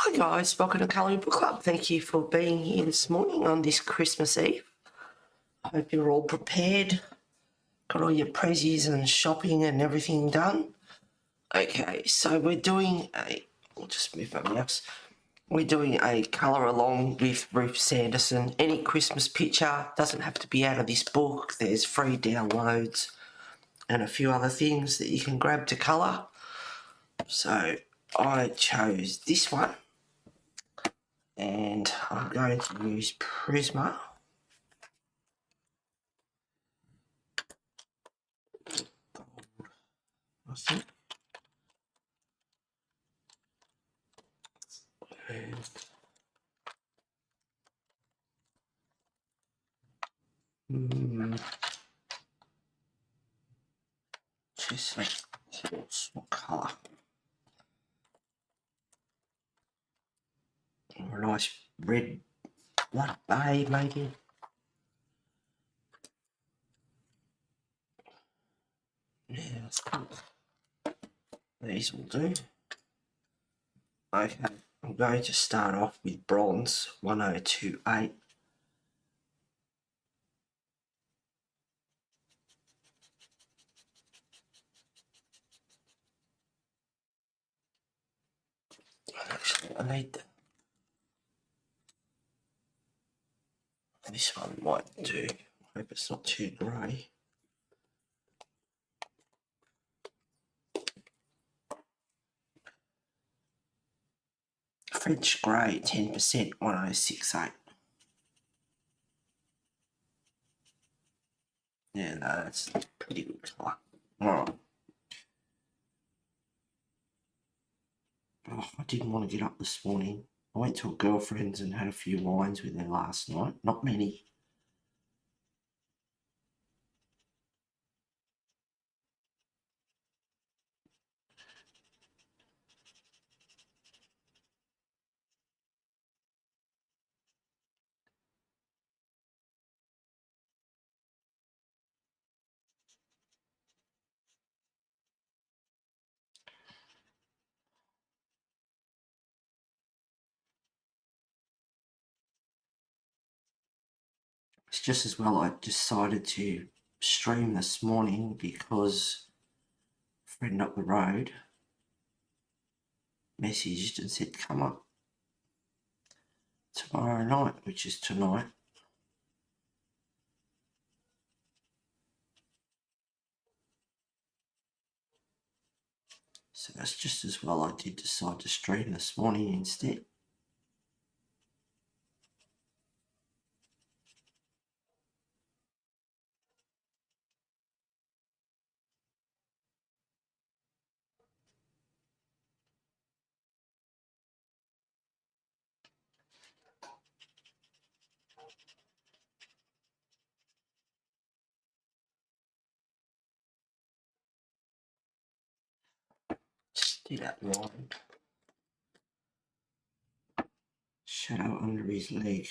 Hi guys, welcome to Colouring Book Club. Thank you for being here this morning on this Christmas Eve. I hope you're all prepared, got all your prezzies and shopping and everything done. Okay, so we're doing I'll just move my mouse. We're doing a colour along with Ruth Sanderson. Any Christmas picture, doesn't have to be out of this book. There's free downloads and a few other things that you can grab to colour. So I chose this one. And I'm going to use Prisma. I think. And, just like horse, what colour? Or a nice red, what a bay maybe. Yeah, these will do. Okay, I'm going to start off with bronze 1028. Actually, I need this one might do. I hope it's not too grey. French grey 10% 1068. Yeah, no, that's pretty good colour. Alright. Oh, I didn't want to get up this morning. I went to a girlfriend's and had a few wines with her last night. Not many. It's just as well I decided to stream this morning because a friend up the road messaged and said come up tomorrow night, which is tonight. So that's just as well I did decide to stream this morning instead. Just do that line. Shadow under his leg.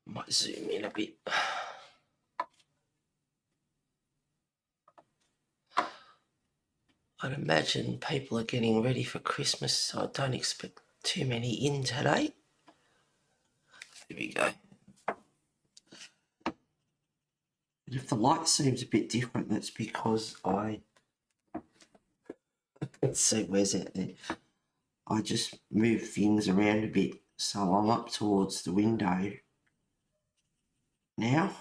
Might zoom in a bit. I'd imagine people are getting ready for Christmas, so I don't expect too many in today. There we go. And if the light seems a bit different, that's because let's see, where's that there? I just move things around a bit, so I'm up towards the window now.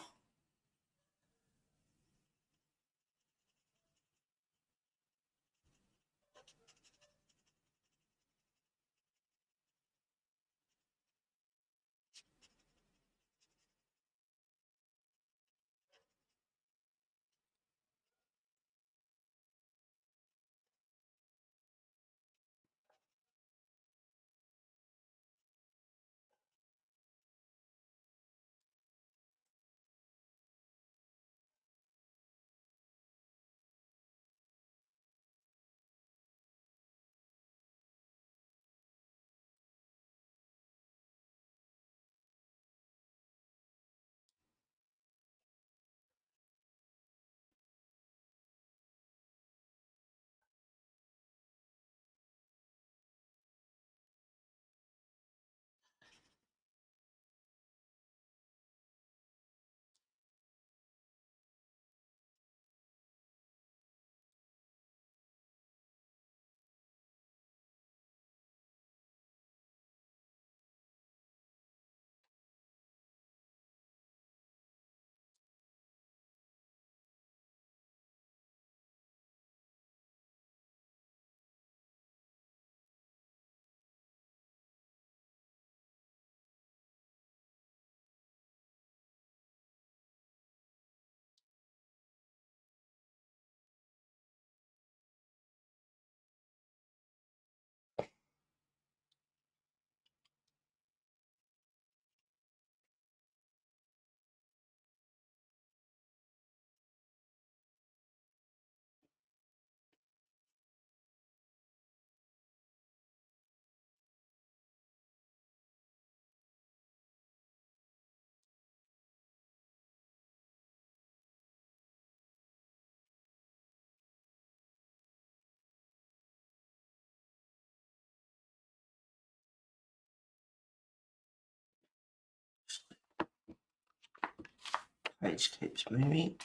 Page keeps moving.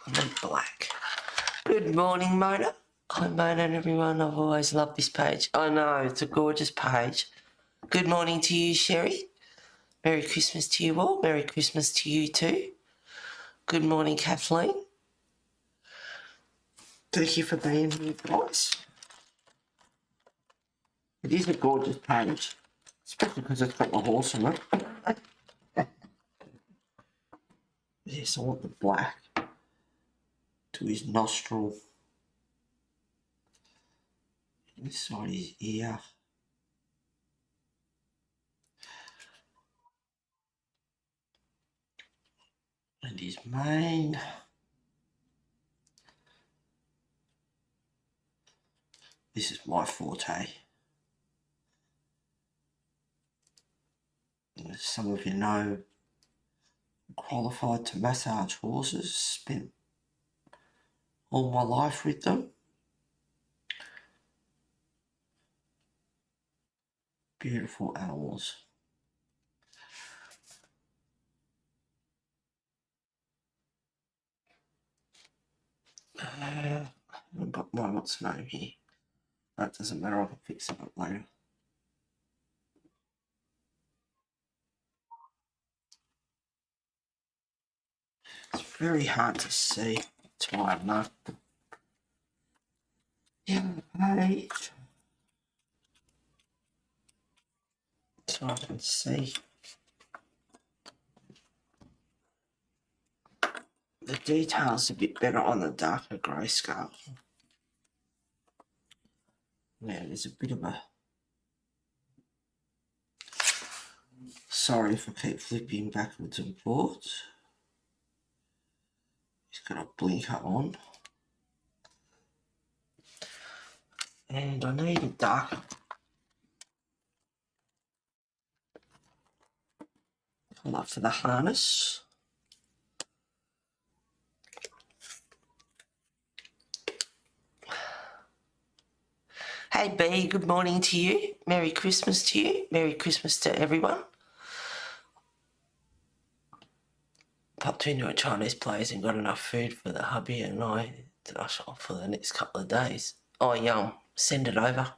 I need black. Good morning, Mona. Hi, Mona and everyone. I've always loved this page. I know, it's a gorgeous page. Good morning to you, Sherry. Merry Christmas to you all. Merry Christmas to you too. Good morning, Kathleen. Thank you for being here, guys. It is a gorgeous page, especially because it's got the horse on it. Yes, I want the black to his nostril. Inside his ear. And his mane. This is my forte. As some of you know, I'm qualified to massage horses, spent all my life with them. Beautiful animals. I've got my what's name here. That doesn't matter, I can fix it up later. It's very hard to see. It's wide enough. Yeah, page. So I can see the details a bit better on the darker grayscale. Yeah, there's a bit of a... Sorry if I keep flipping backwards and forwards. He's got a blinker on. And I need a darker colour for the harness. Hey B, good morning to you. Merry Christmas to you. Merry Christmas to everyone. Popped into a Chinese place and got enough food for the hubby and I to dash off for the next couple of days. Oh, yum. Send it over.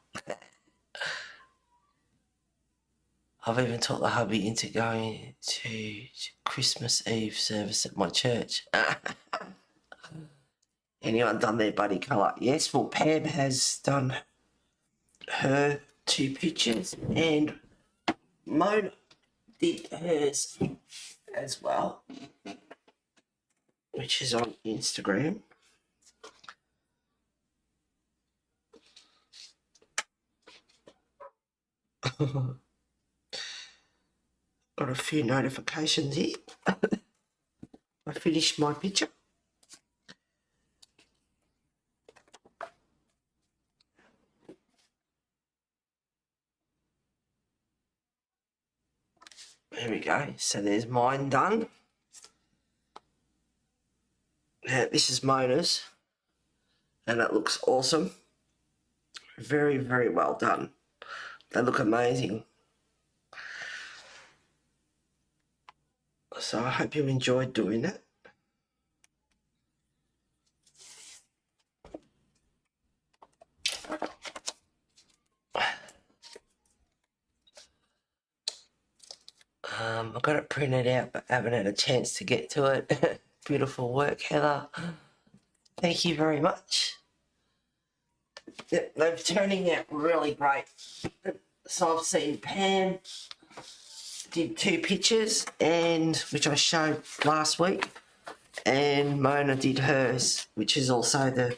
I've even taught the hubby into going to Christmas Eve service at my church. Anyone done their buddy colour? Yes, well, Pam has done her 2 pictures and Mona did hers as well, which is on Instagram. Got a few notifications here. I finished my picture. go. So there's mine done. Now this is Mona's, and it looks awesome. Very, very well done. They look amazing. So I hope you enjoyed doing that. I've got it printed out, but haven't had a chance to get to it. Beautiful work, Heather. Thank you very much. Yep, they're turning out really great. So I've seen Pam did 2 pictures, and which I showed last week, and Mona did hers, which is also the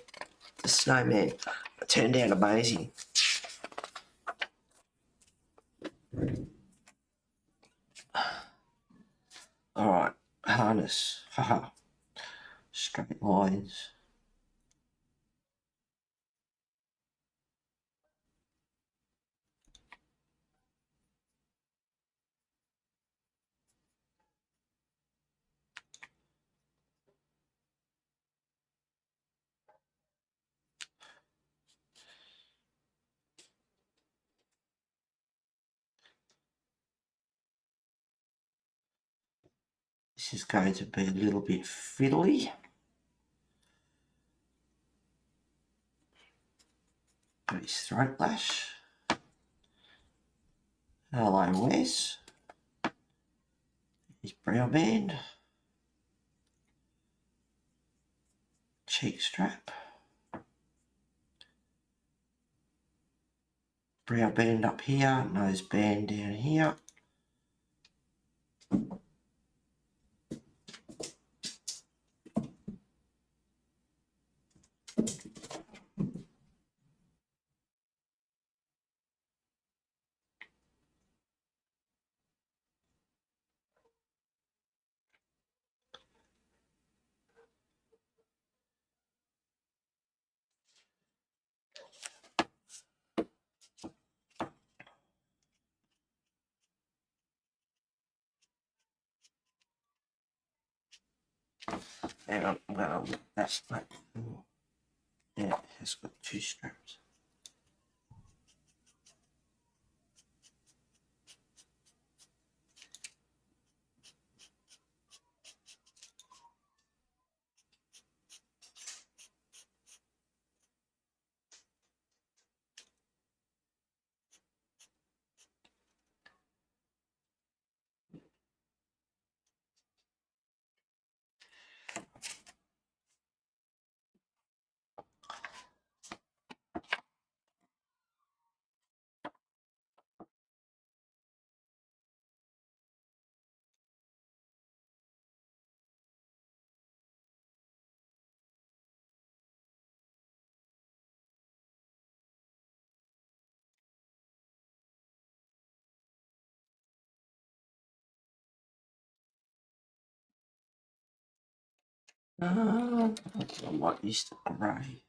snowman. It turned out amazing. Alright, harness. Haha. Straight lines. This is going to be a little bit fiddly. Got his throat lash. Hello, Wes. His brow band. Cheek strap. Brow band up here. Nose band down here. And I'm going to look that way. Yeah, it's got 2 straps. I might use the grey.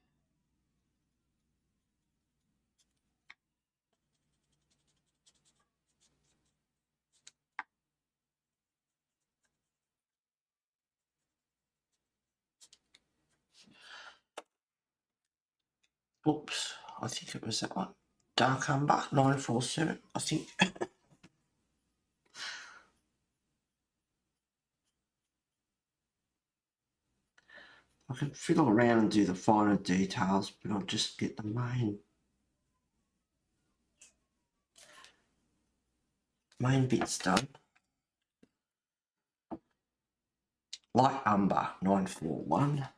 Oops, I think it was that one. Dark Umber 947, I think. I can fiddle around and do the finer details, but I'll just get the main bits done. Light Umber 941.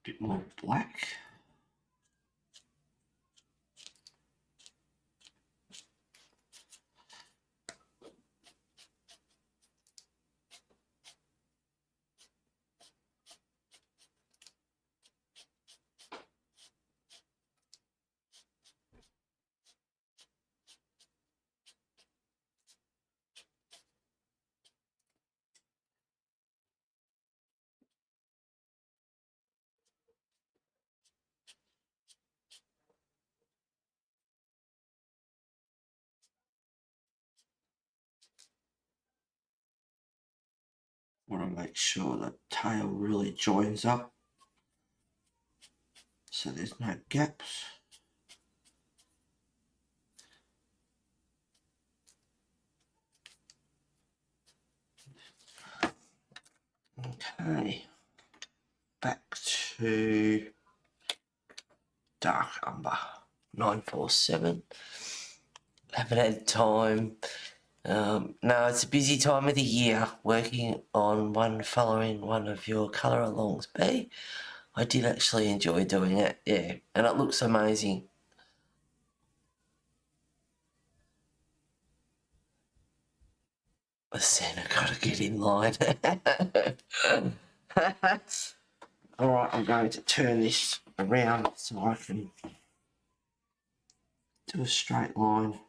Bit more black. Want to make sure the tail really joins up so there's no gaps. Okay, back to dark umber 947. Haven't had time. No, it's a busy time of the year working on following one of your colour alongs. But I did actually enjoy doing it, yeah, and it looks amazing. Santa gotta get in line. Alright, I'm going to turn this around so I can do a straight line.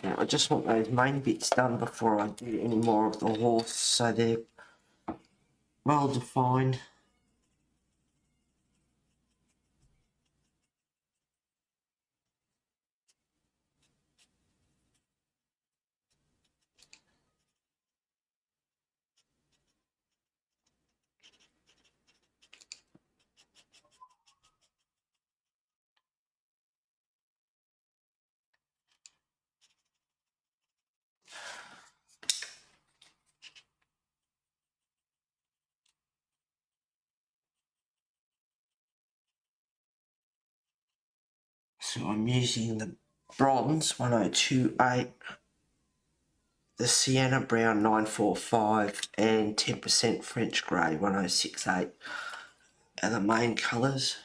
Now I just want those main bits done before I do any more of the horse so they're well defined. So I'm using the bronze 1028, the sienna brown 945 and 10% French grey 1068 are the main colours.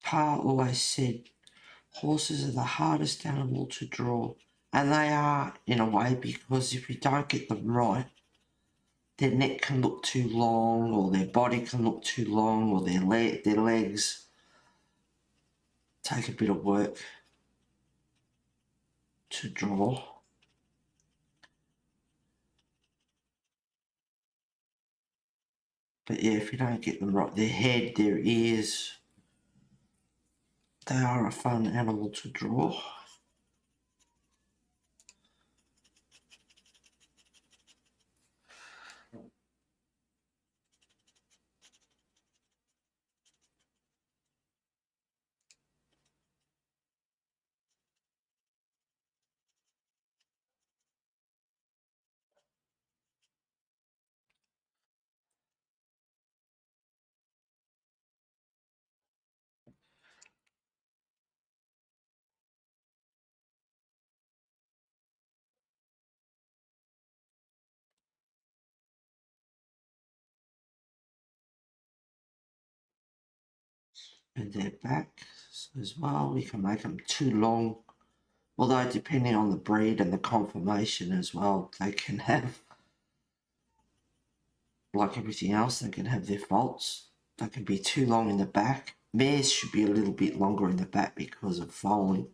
Pa always said horses are the hardest animal to draw, and they are in a way, because if you don't get them right, their neck can look too long, or their body can look too long, or their legs take a bit of work to draw. But yeah, if you don't get them right, their head, their ears, they are a fun animal to draw. And their backs as well, we can make them too long. Although depending on the breed and the conformation as well, they can have, like everything else, they can have their faults. They can be too long in the back. Mares should be a little bit longer in the back because of foaling.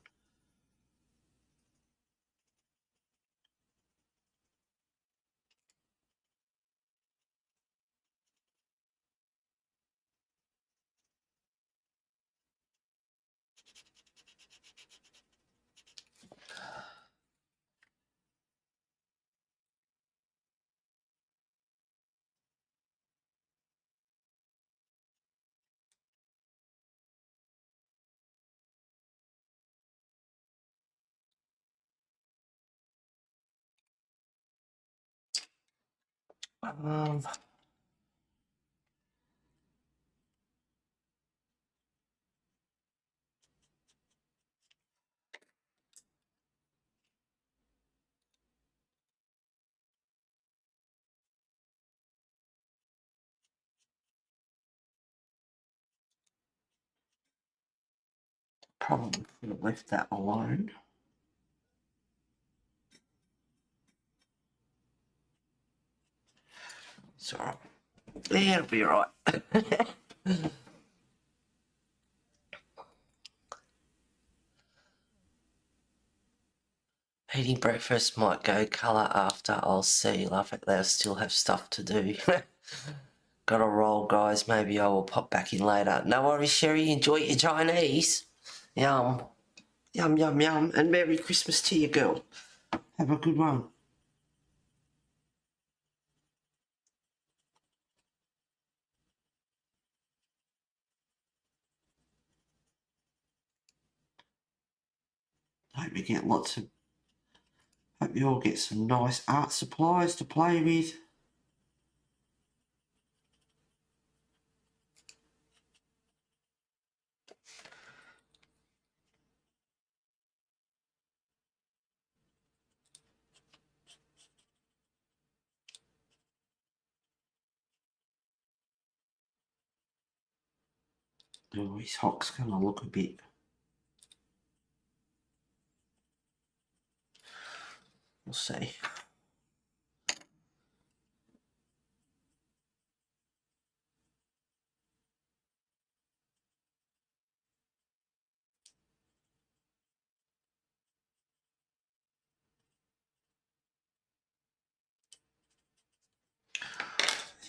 Um, Probably could have left that alone. It's alright. Yeah, it'll be alright. Eating breakfast might go colour after. I'll see. Love it. They'll still have stuff to do. Gotta roll, guys. Maybe I will pop back in later. No worries, Sherry. Enjoy your Chinese. Yum. Yum, yum, yum. And Merry Christmas to you, girl. Have a good one. Hope you all get some nice art supplies to play with. Oh, his hock's gonna look a bit. We'll see.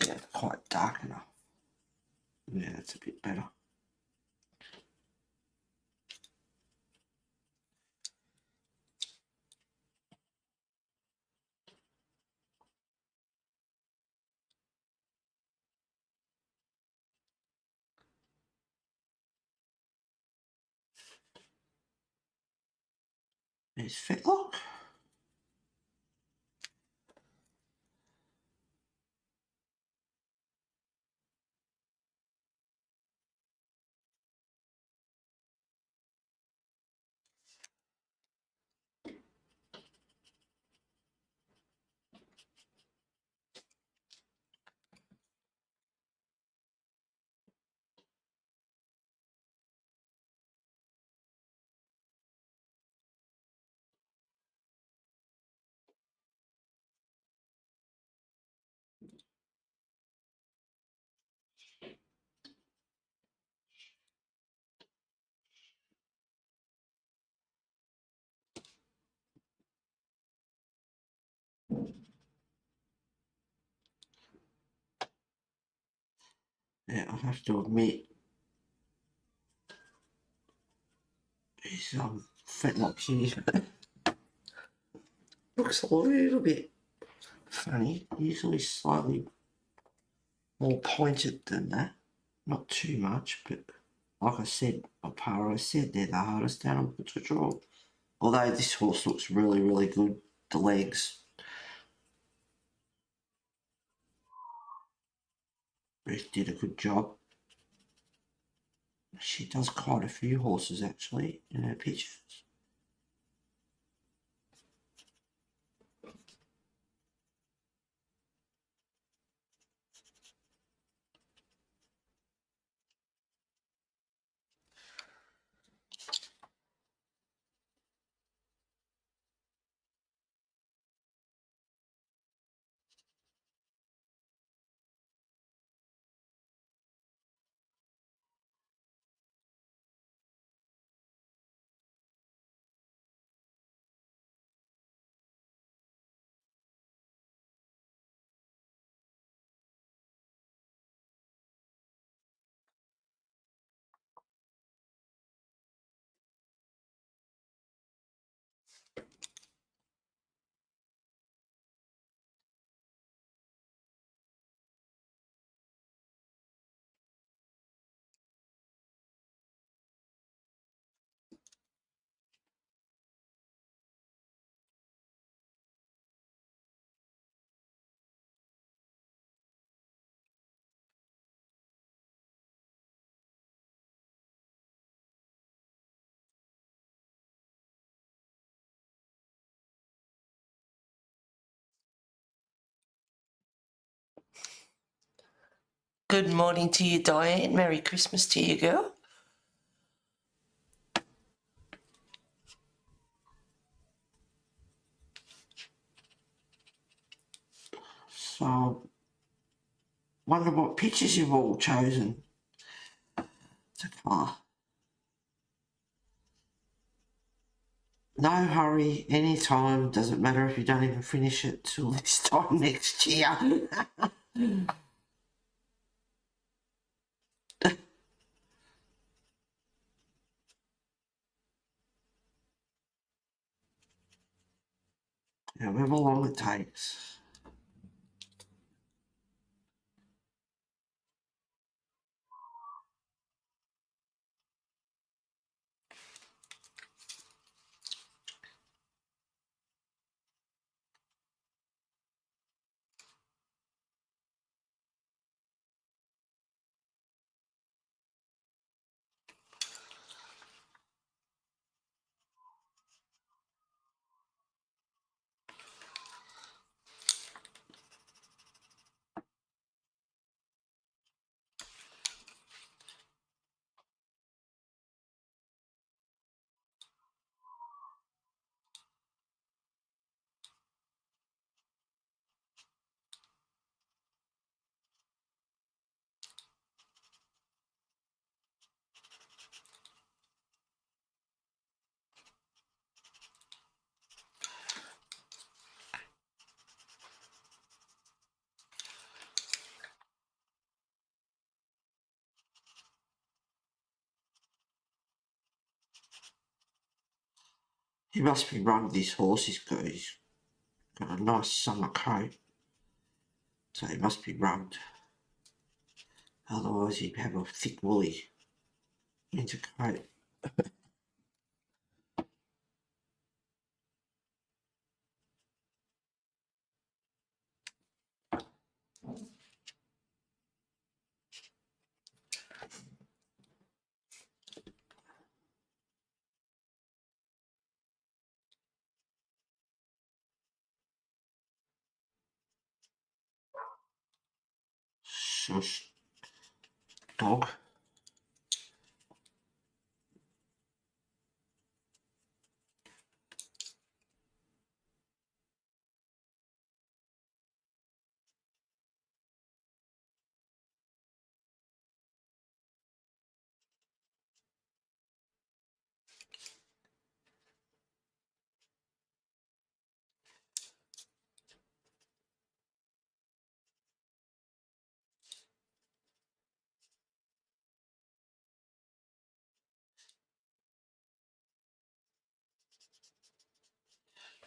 Yeah, it's quite dark enough. Yeah, that's a bit better. There's Fetlock. Yeah, I have to admit, his Fetlock here looks a little bit funny. Usually slightly more pointed than that. Not too much, but like I said, Aparo said, they're the hardest animal to draw. Although this horse looks really, really good. The legs. Ruth did a good job. She does quite a few horses actually in her pictures. Good morning to you, Diane. Merry Christmas to you, girl. So, wonder what pictures you've all chosen to colour. No hurry, any time. Doesn't matter if you don't even finish it till this time next year. However long it takes. He must be rugged, this horse. He's got a nice summer coat. So he must be rugged. Otherwise he'd have a thick woolly winter coat. Shush, dog.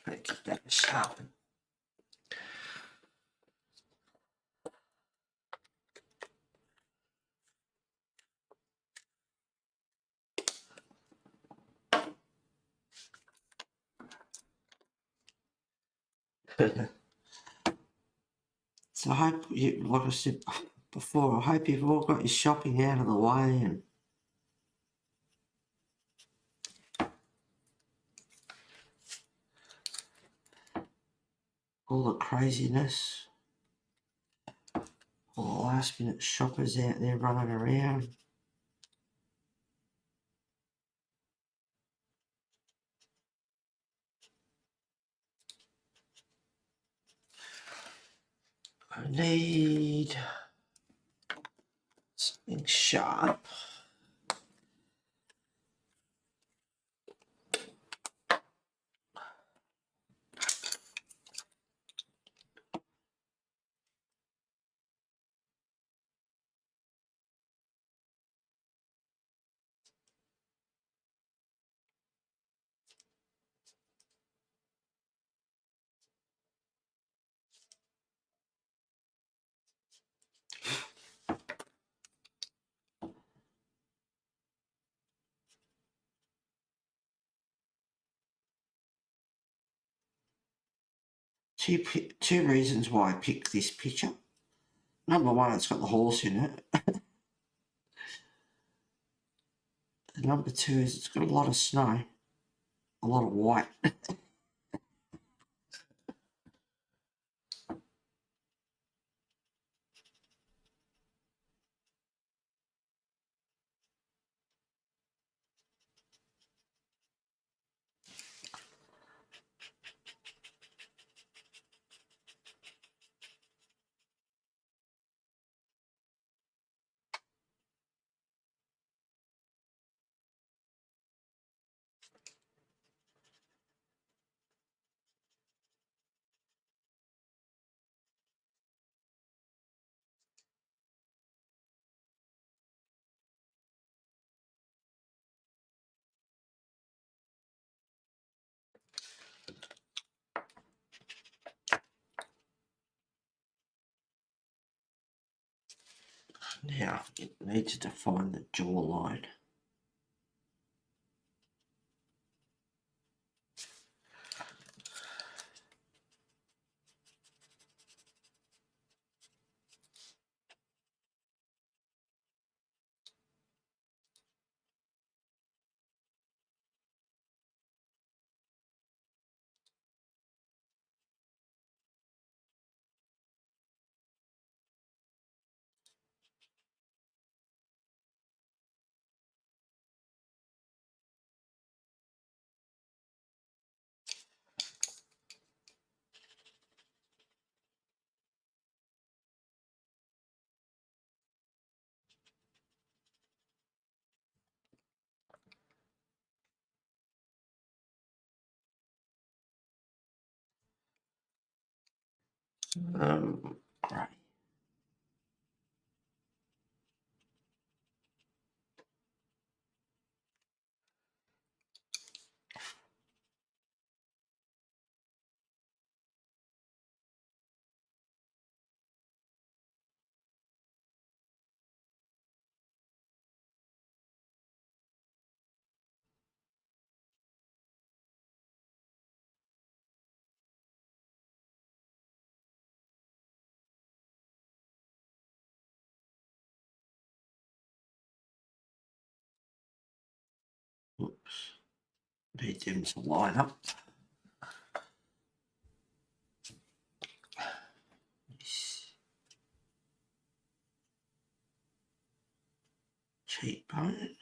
Let's keep that sharp. So I hope you, like I said before, I hope you've all got your shopping out of the way and all the craziness, all the last minute shoppers out there running around. I need something sharp. Two reasons why I picked this picture. Number one, it's got the horse in it. And number two is it's got a lot of snow, a lot of white. Now it needs to find the jawline. Right. Oops. Need them to line up. Cheekbone.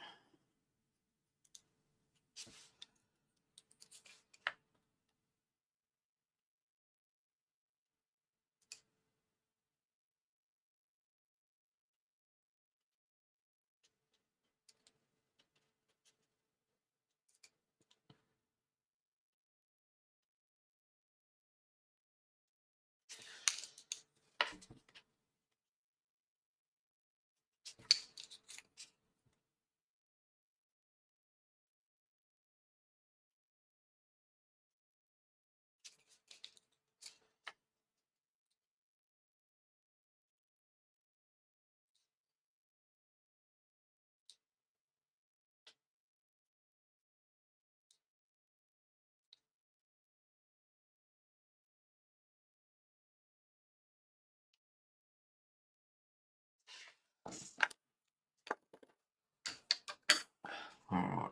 All right.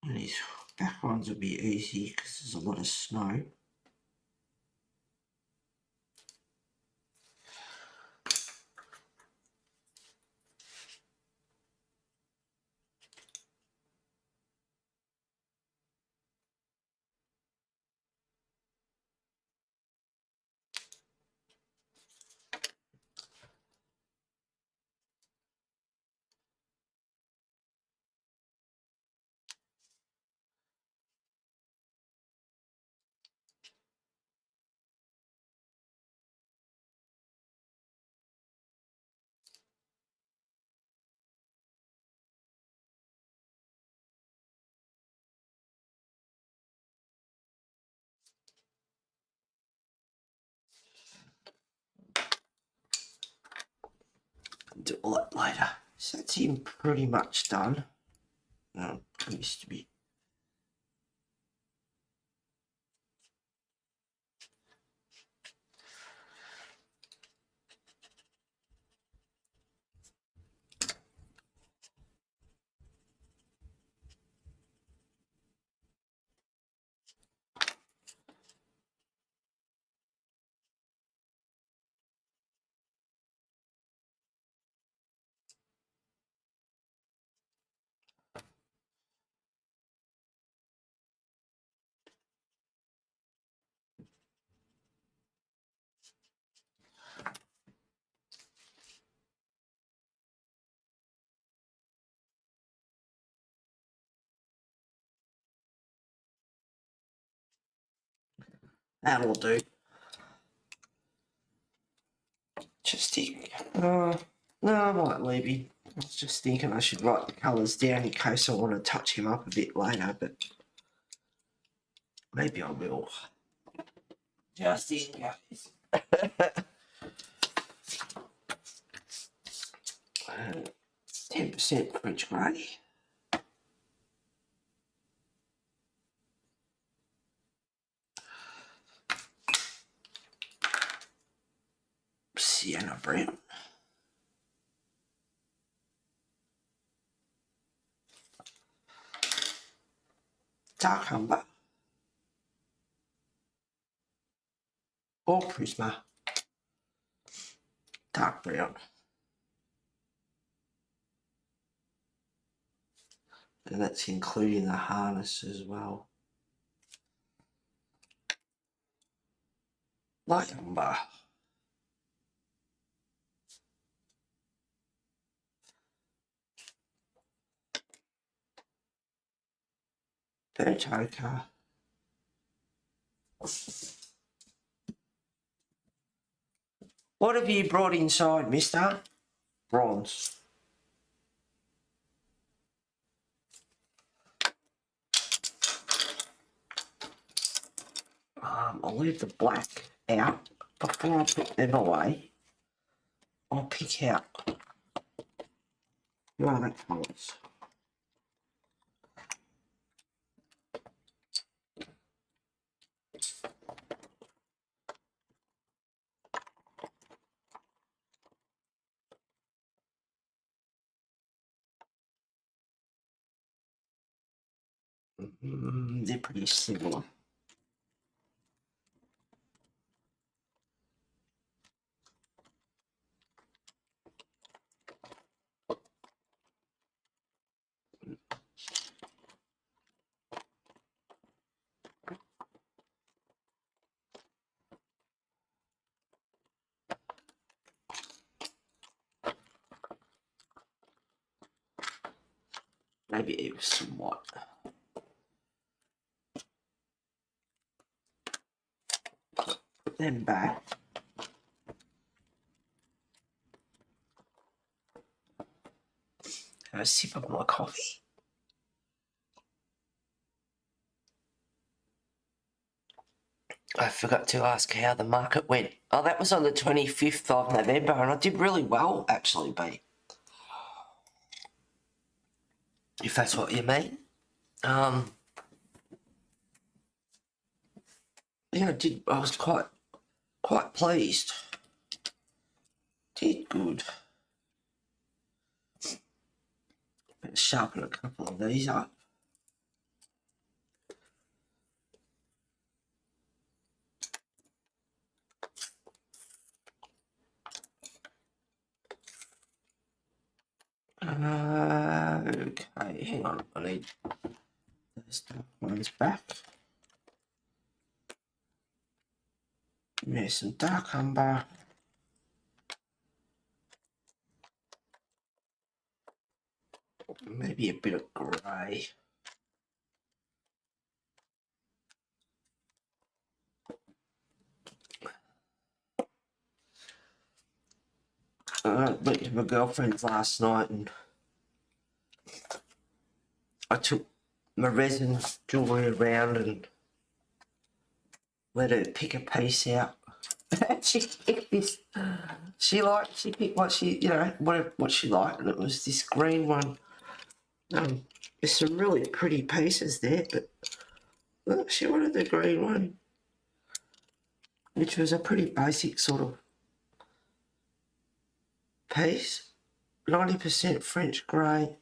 And these back ones will be easy because there's a lot of snow. Do all that later. So that's him pretty much done. Used to be. That'll do. Just think. No, I might leave him. I was just thinking I should write the colours down in case I want to touch him up a bit later, but maybe I will. Just in case. 10% French grey. Sienna brown. Dark umber. Or Prisma. Dark brown. And that's including the harness as well. Light umber. Burnt ochre. What have you brought inside, mister? Bronze. I'll leave the black out. Before I put them away, I'll pick out the other colours. They're pretty similar. Maybe it was somewhat. Put them back. Have a sip of my coffee. I forgot to ask how the market went. Oh, that was on the 25th of November, and I did really well, actually, B. If that's what you mean. Yeah, I was quite pleased. Did good. Better sharpen a couple of these up. Okay, hang on. I need those dark ones back. There's some dark umber. Maybe a bit of grey. I went to my girlfriend's last night and I took my resin jewellery around and let her pick a piece out. She picked this. She picked what she, what she liked, and it was this green one. There's some really pretty pieces there, but look, she wanted the green one, which was a pretty basic sort of piece. 90% French grey.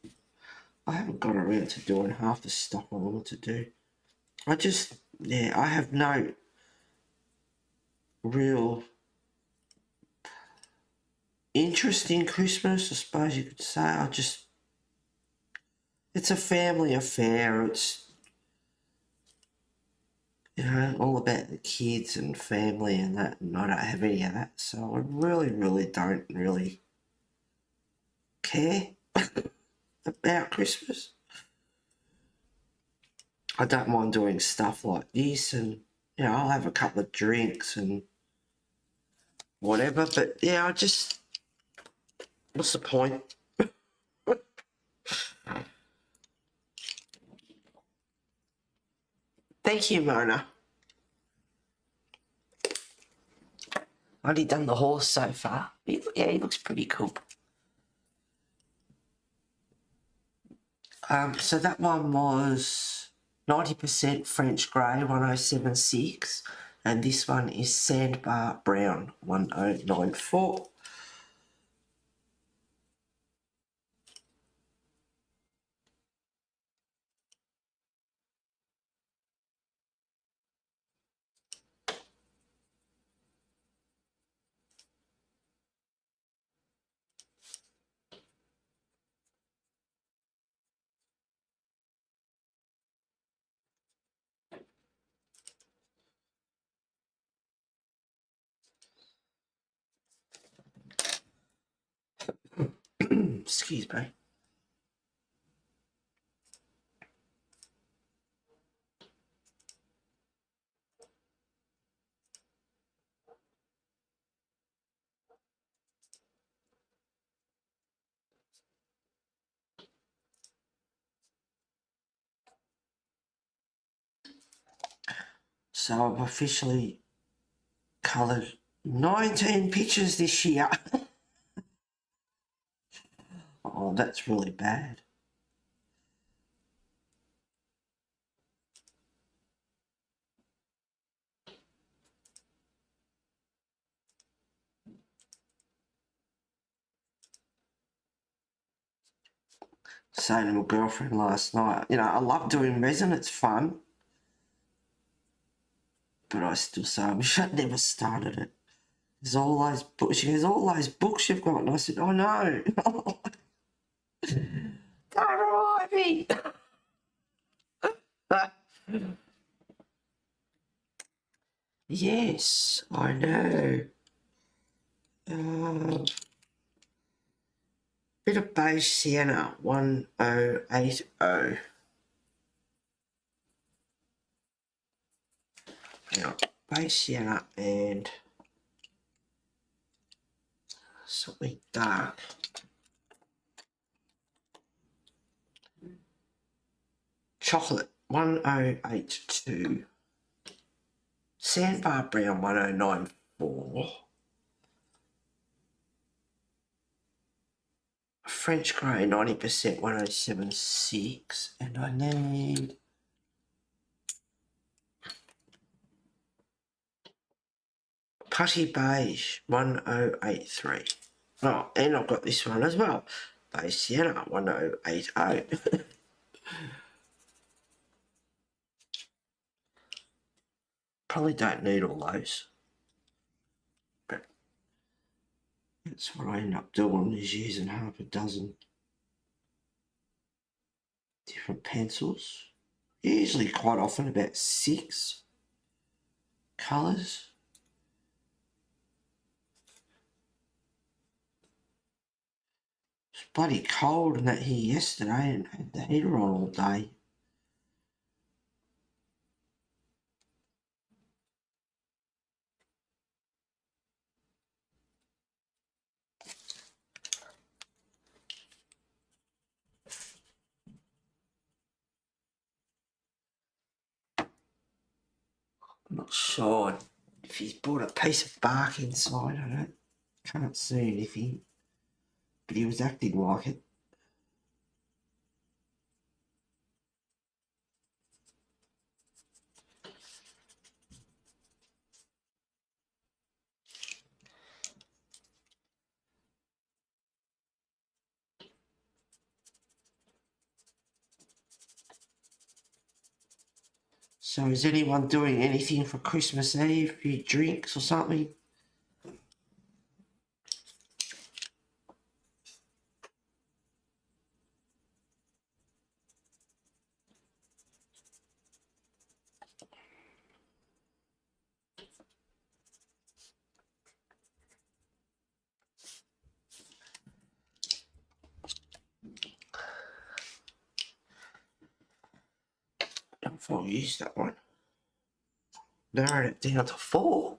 I haven't got around to doing half the stuff I wanted to do. I have no real interest in Christmas, I suppose you could say. It's a family affair. It's, all about the kids and family and that, and I don't have any of that, so I really don't really care about Christmas. I don't mind doing stuff like this and you know, I'll have a couple of drinks and whatever, but yeah, I just, what's the point? Thank you, Mona. I've only done the horse so far. Yeah, he looks pretty cool. So that one was 90% French grey, 1076, and this one is sandbar brown, 1094. Excuse me. So I've officially coloured 19 pictures this year. Oh, that's really bad. Saying to my girlfriend last night, you know, I love doing resin, it's fun. But I still say, I wish I'd never started it. There's all those books. She goes, all those books you've got. And I said, oh no. Don't remind me. Yes, I know. Bit of beige sienna, 1080. Now, beige sienna and something dark. Chocolate, 1082. Sandbar brown, 1094. French grey, 90%, 1076. And I need putty beige, 1083. Oh, and I've got this one as well. Beige sienna, 1080. Probably don't need all those. But that's what I end up doing, is using half a dozen different pencils. Usually quite often about 6 colours. It's bloody cold and that here yesterday and had the heater on all day. I'm not sure if he's brought a piece of bark inside. I can't see anything, but he was acting like it. So is anyone doing anything for Christmas Eve? A few drinks or something? I don't know if I'll use that one. narrowed it down to 4.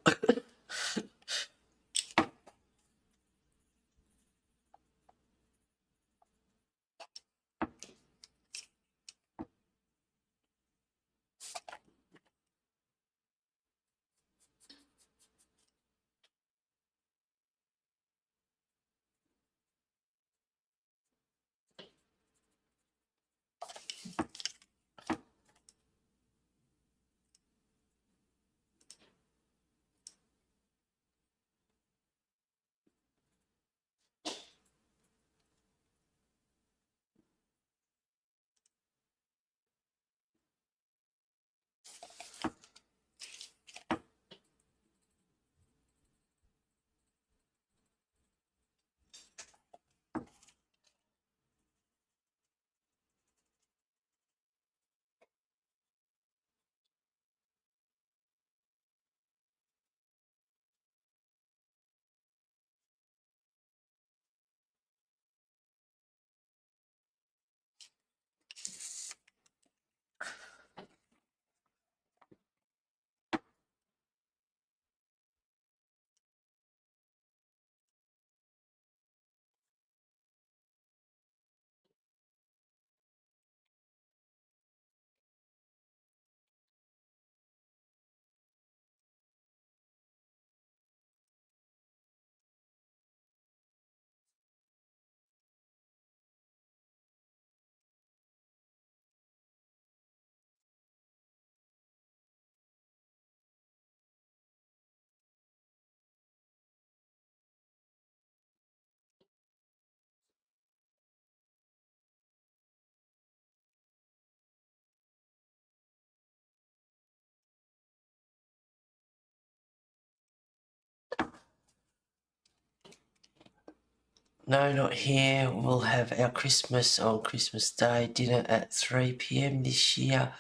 No, not here. We'll have our Christmas on Christmas Day dinner at 3 p.m. this year.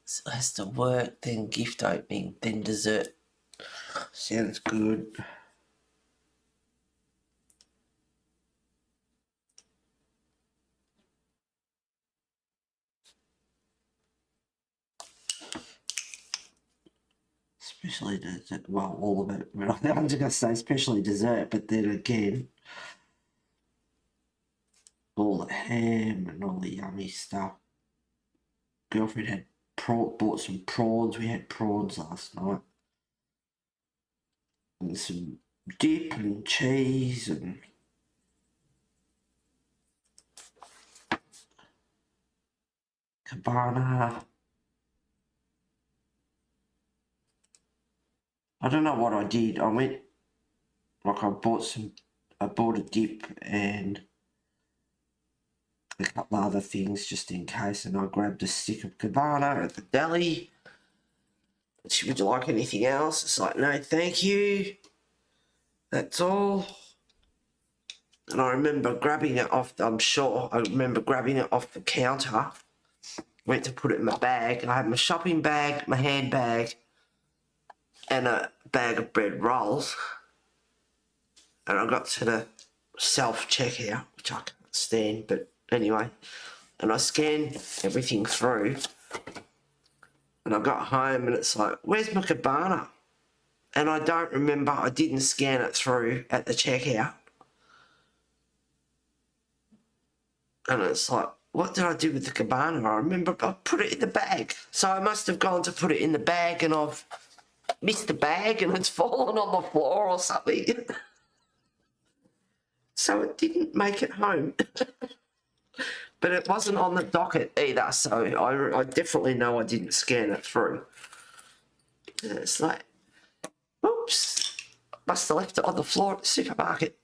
So it has to work, then gift opening, then dessert. Sounds good. Especially dessert. Well, all of it. I was going to say especially dessert, but then again, all the ham and all the yummy stuff. Girlfriend had bought some prawns. We had prawns last night. And some dip and cheese and cabana. I don't know what I did. I bought a dip and a couple of other things just in case, and I grabbed a stick of cabana at the deli. Would you like anything else? It's like, no, thank you. That's all. And I remember grabbing it off, I remember grabbing it off the counter. Went to put it in my bag. I had my shopping bag, my handbag, and a bag of bread rolls. And I got to the self-checkout, which I can't stand, but anyway. And I scanned everything through. And I got home and it's like, where's my cabana? And I don't remember, I didn't scan it through at the checkout. And it's like, what did I do with the cabana? I remember I put it in the bag. So I must have gone to put it in the bag and I've missed the bag and it's fallen on the floor or something. So it didn't make it home. But it wasn't on the docket either, so I definitely know I didn't scan it through. And it's like, oops, must have left it on the floor at the supermarket.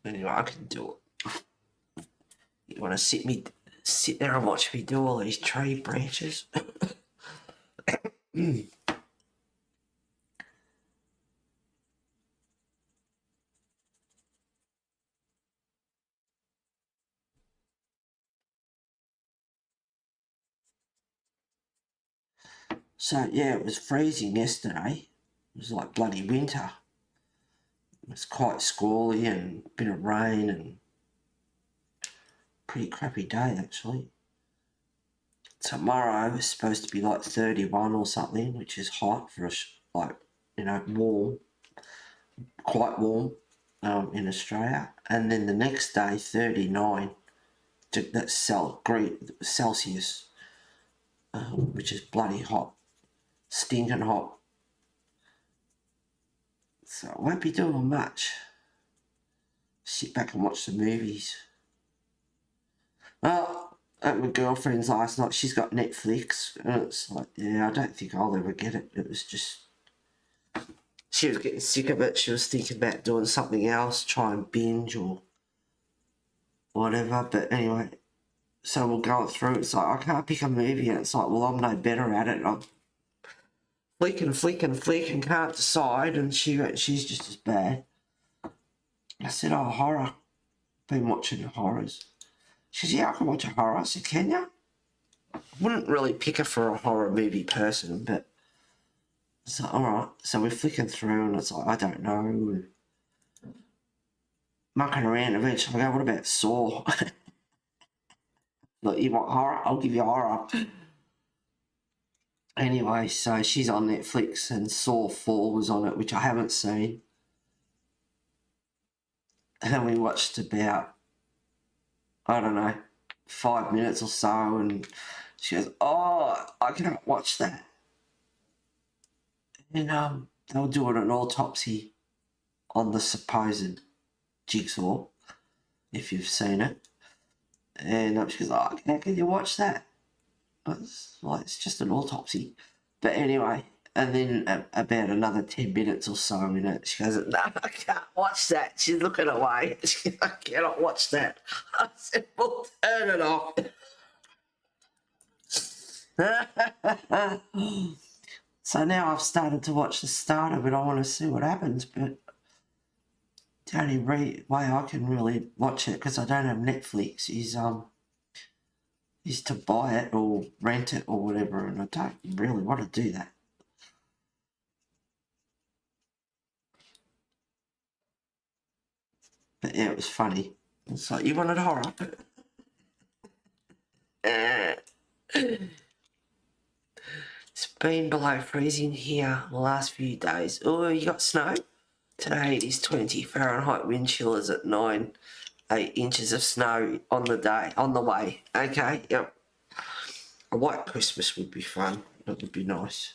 Anyway, I can do it. You want to sit there and watch me do all these tree branches? So yeah, it was freezing yesterday. It was like bloody winter. It was quite squally and a bit of rain and pretty crappy day actually. Tomorrow is supposed to be like 31 or something, which is hot for us, like, you know, warm, quite warm in Australia. And then the next day, 39, that's Celsius, which is bloody hot, stinking hot. So I won't be doing much. Sit back and watch the movies. Well, at my girlfriend's last night, she's got Netflix, and it's like, yeah, I don't think I'll ever get it. It was just, she was getting sick of it. She was thinking about doing something else, try and binge or whatever. But anyway, so we're going through. It's like, I can't pick a movie, and it's like, well, I'm no better at it. I'm flick and flick and flick and can't decide, and she's just as bad. I said, oh, horror. Been watching horrors. She said, yeah, I can watch a horror. I said, can you? I wouldn't really pick her for a horror movie person, but it's like, all right. So we're flicking through, and it's like, I don't know. And mucking around. Eventually, I go, what about Saw? Look, you want horror? I'll give you horror. Anyway, so she's on Netflix, and Saw 4 was on it, which I haven't seen. And we watched about, I don't know, 5 minutes or so, and she goes, oh, I can't watch that. And they were doing an autopsy on the supposed Jigsaw, if you've seen it. And she goes, oh, how can you watch that? It's like, it's just an autopsy. But anyway, and then about another 10 minutes or so in it, she goes, no, I can't watch that. She's looking away. She goes, I cannot watch that. I said, well, turn it off. So now I've started to watch the starter, but I want to see what happens. But the only way I can really watch it, because I don't have Netflix, is to buy it or rent it or whatever, and I don't really want to do that. But yeah, it was funny. It's like, you wanted horror? It's been below freezing here the last few days. Oh, you got snow? Today it is 20 Fahrenheit, wind chill is at 8 inches of snow on the way. Okay, yep. A white Christmas would be fun. That would be nice.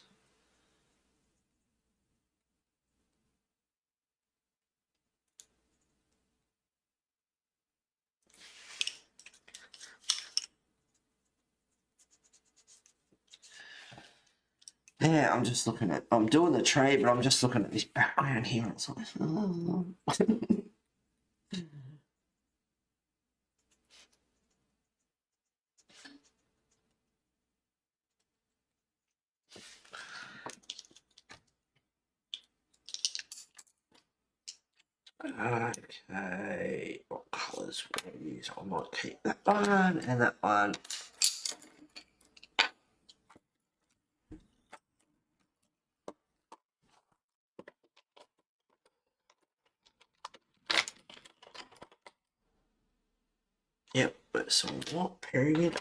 Yeah, I'm doing the tree, but I'm just looking at this background here. It's like, oh. Okay, what colours we're going to use? I might keep that one and that one. Yep, so what period?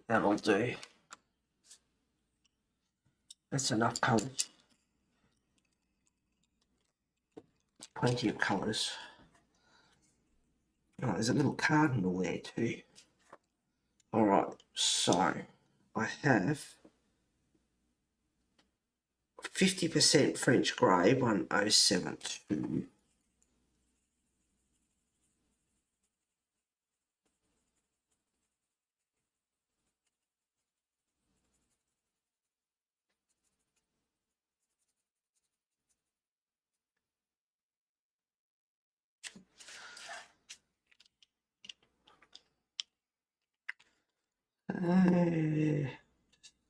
That'll do. That's enough colours. Plenty of colours. Oh, there's a little cardinal there too. All right, so I have 50% French grey 1072.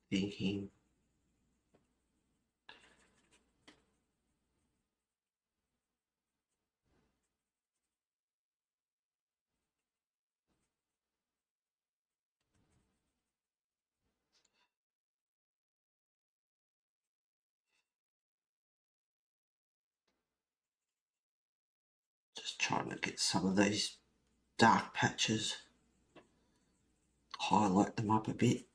Thinking. Just trying to get some of these dark patches, highlight them up a bit.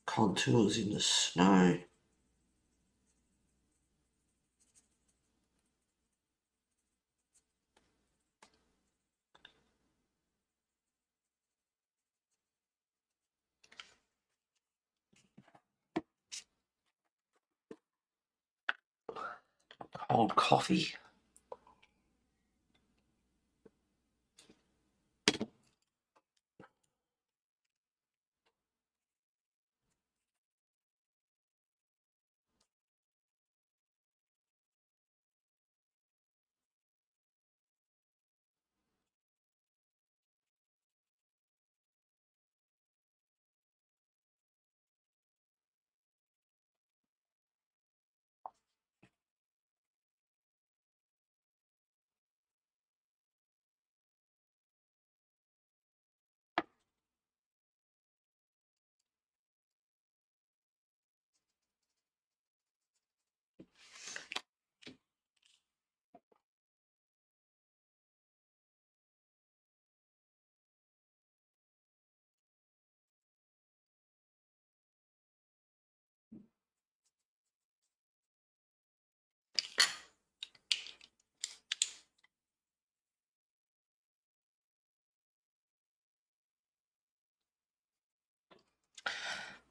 Contours in the snow. Cold coffee.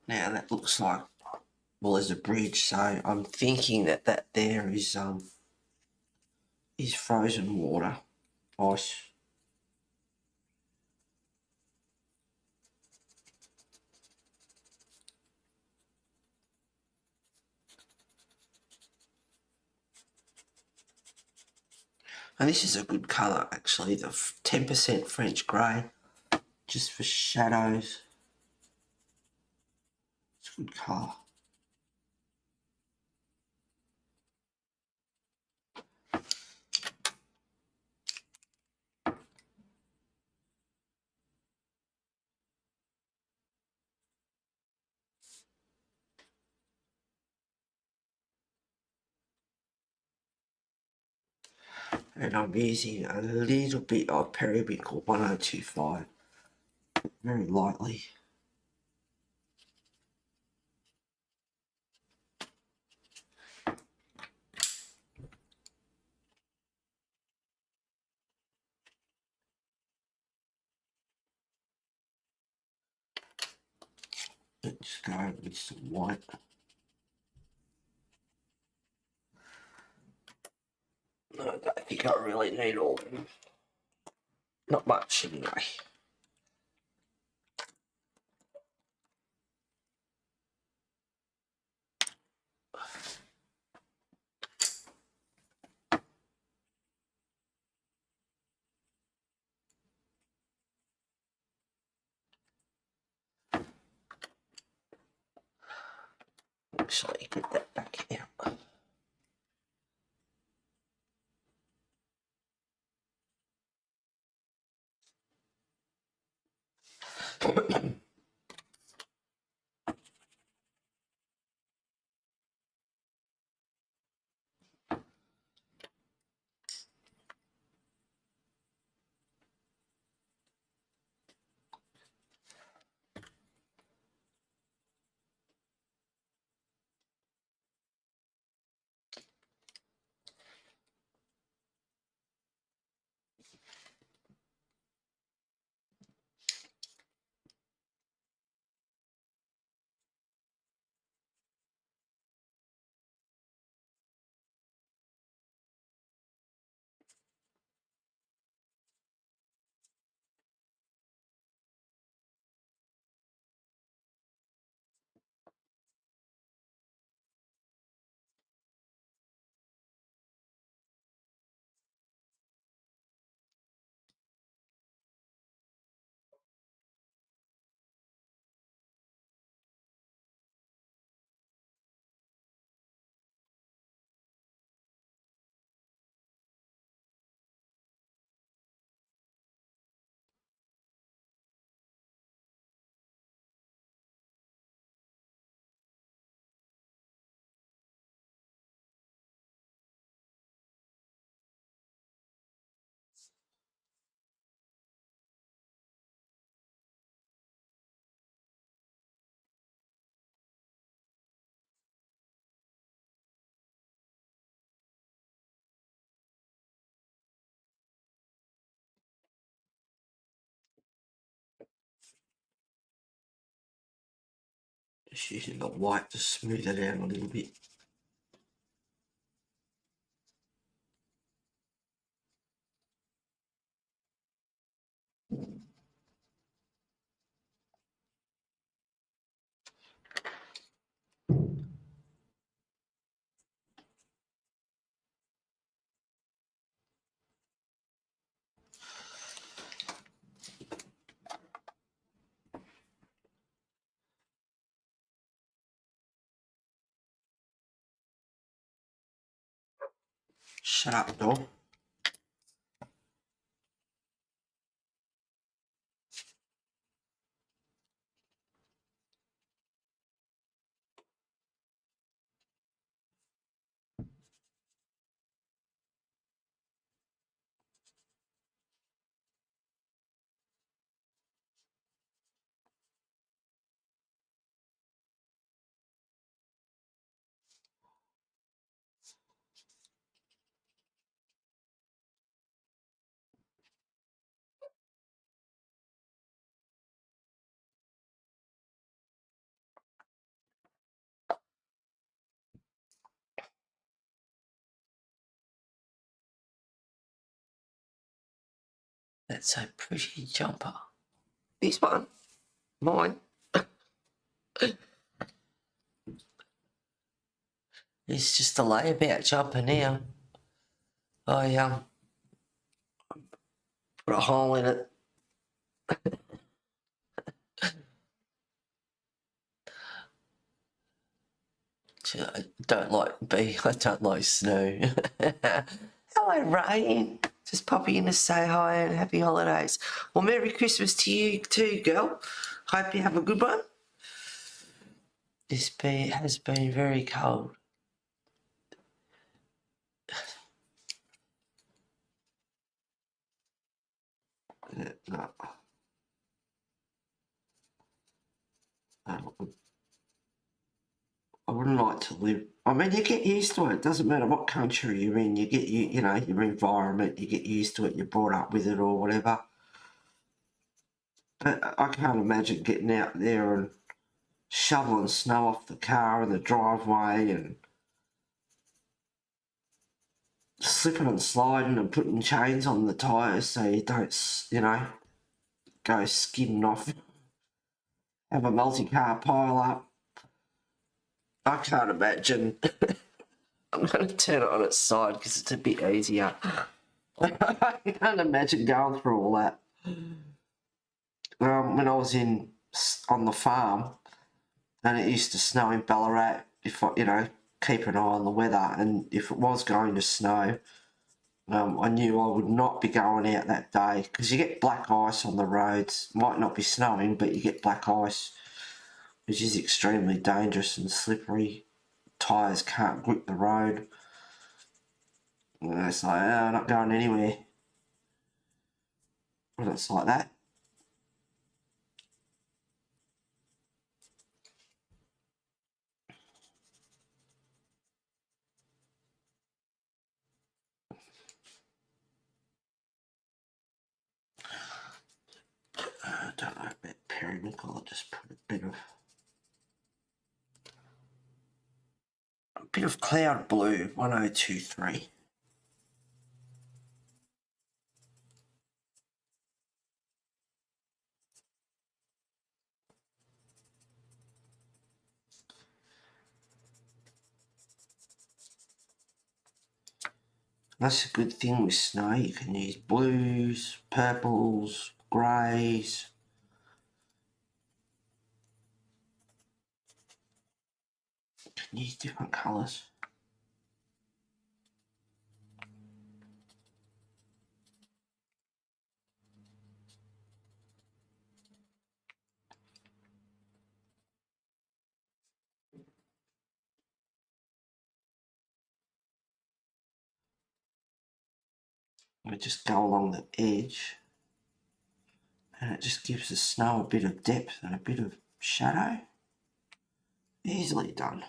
Now that looks like, well, there's a bridge, so I'm thinking that there is frozen water, ice. And this is a good colour actually, the 10% French grey, just for shadows. It's a good colour. And I'm using a little bit of periwinkle 1025, very lightly. Let's go with some white. No, I don't think I really need all of them. Not much anyway. Actually, get that back out. Just using the white to smooth it out a little bit. Shut up, dog. That's a pretty jumper. This one, mine. It's just a layabout jumper now. I put a hole in it. I don't like snow. Hello, Rain. Just popping in to say hi and happy holidays. Well, Merry Christmas to you too, girl. Hope you have a good one. This has been very cold. No. I wouldn't like to live. I mean, you get used to it. It doesn't matter what country you're in. You get you know your environment. You get used to it. You're brought up with it or whatever. But I can't imagine getting out there and shoveling snow off the car and the driveway and slipping and sliding and putting chains on the tyres so you don't, go skidding off. Have a multi-car pile up. I can't imagine. I'm going to turn it on its side because it's a bit easier. I can't imagine going through all that. When I was on the farm, and it used to snow in Ballarat, if I, keep an eye on the weather, and if it was going to snow, I knew I would not be going out that day because you get black ice on the roads. Might not be snowing, but you get black ice, which is extremely dangerous and slippery. Tyres can't grip the road. And it's like, I'm not going anywhere. But it's like that. I don't know about periwinkle. I just put a bit of cloud blue, 1023. That's a good thing with snow. You can use blues, purples, greys. You can use different colours. We just go along the edge and it just gives the snow a bit of depth and a bit of shadow. Easily done.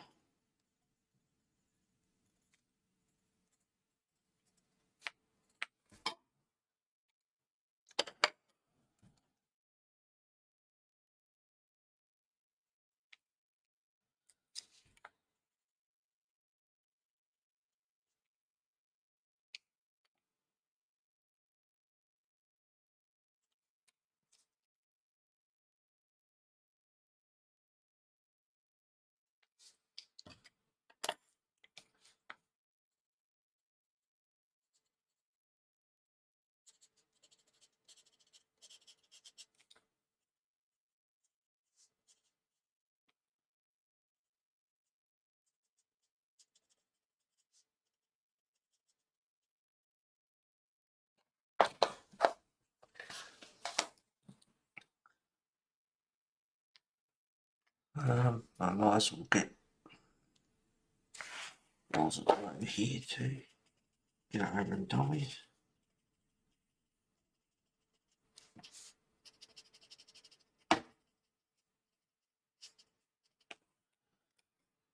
I might as well get lots of them over here too. Get it over and done with.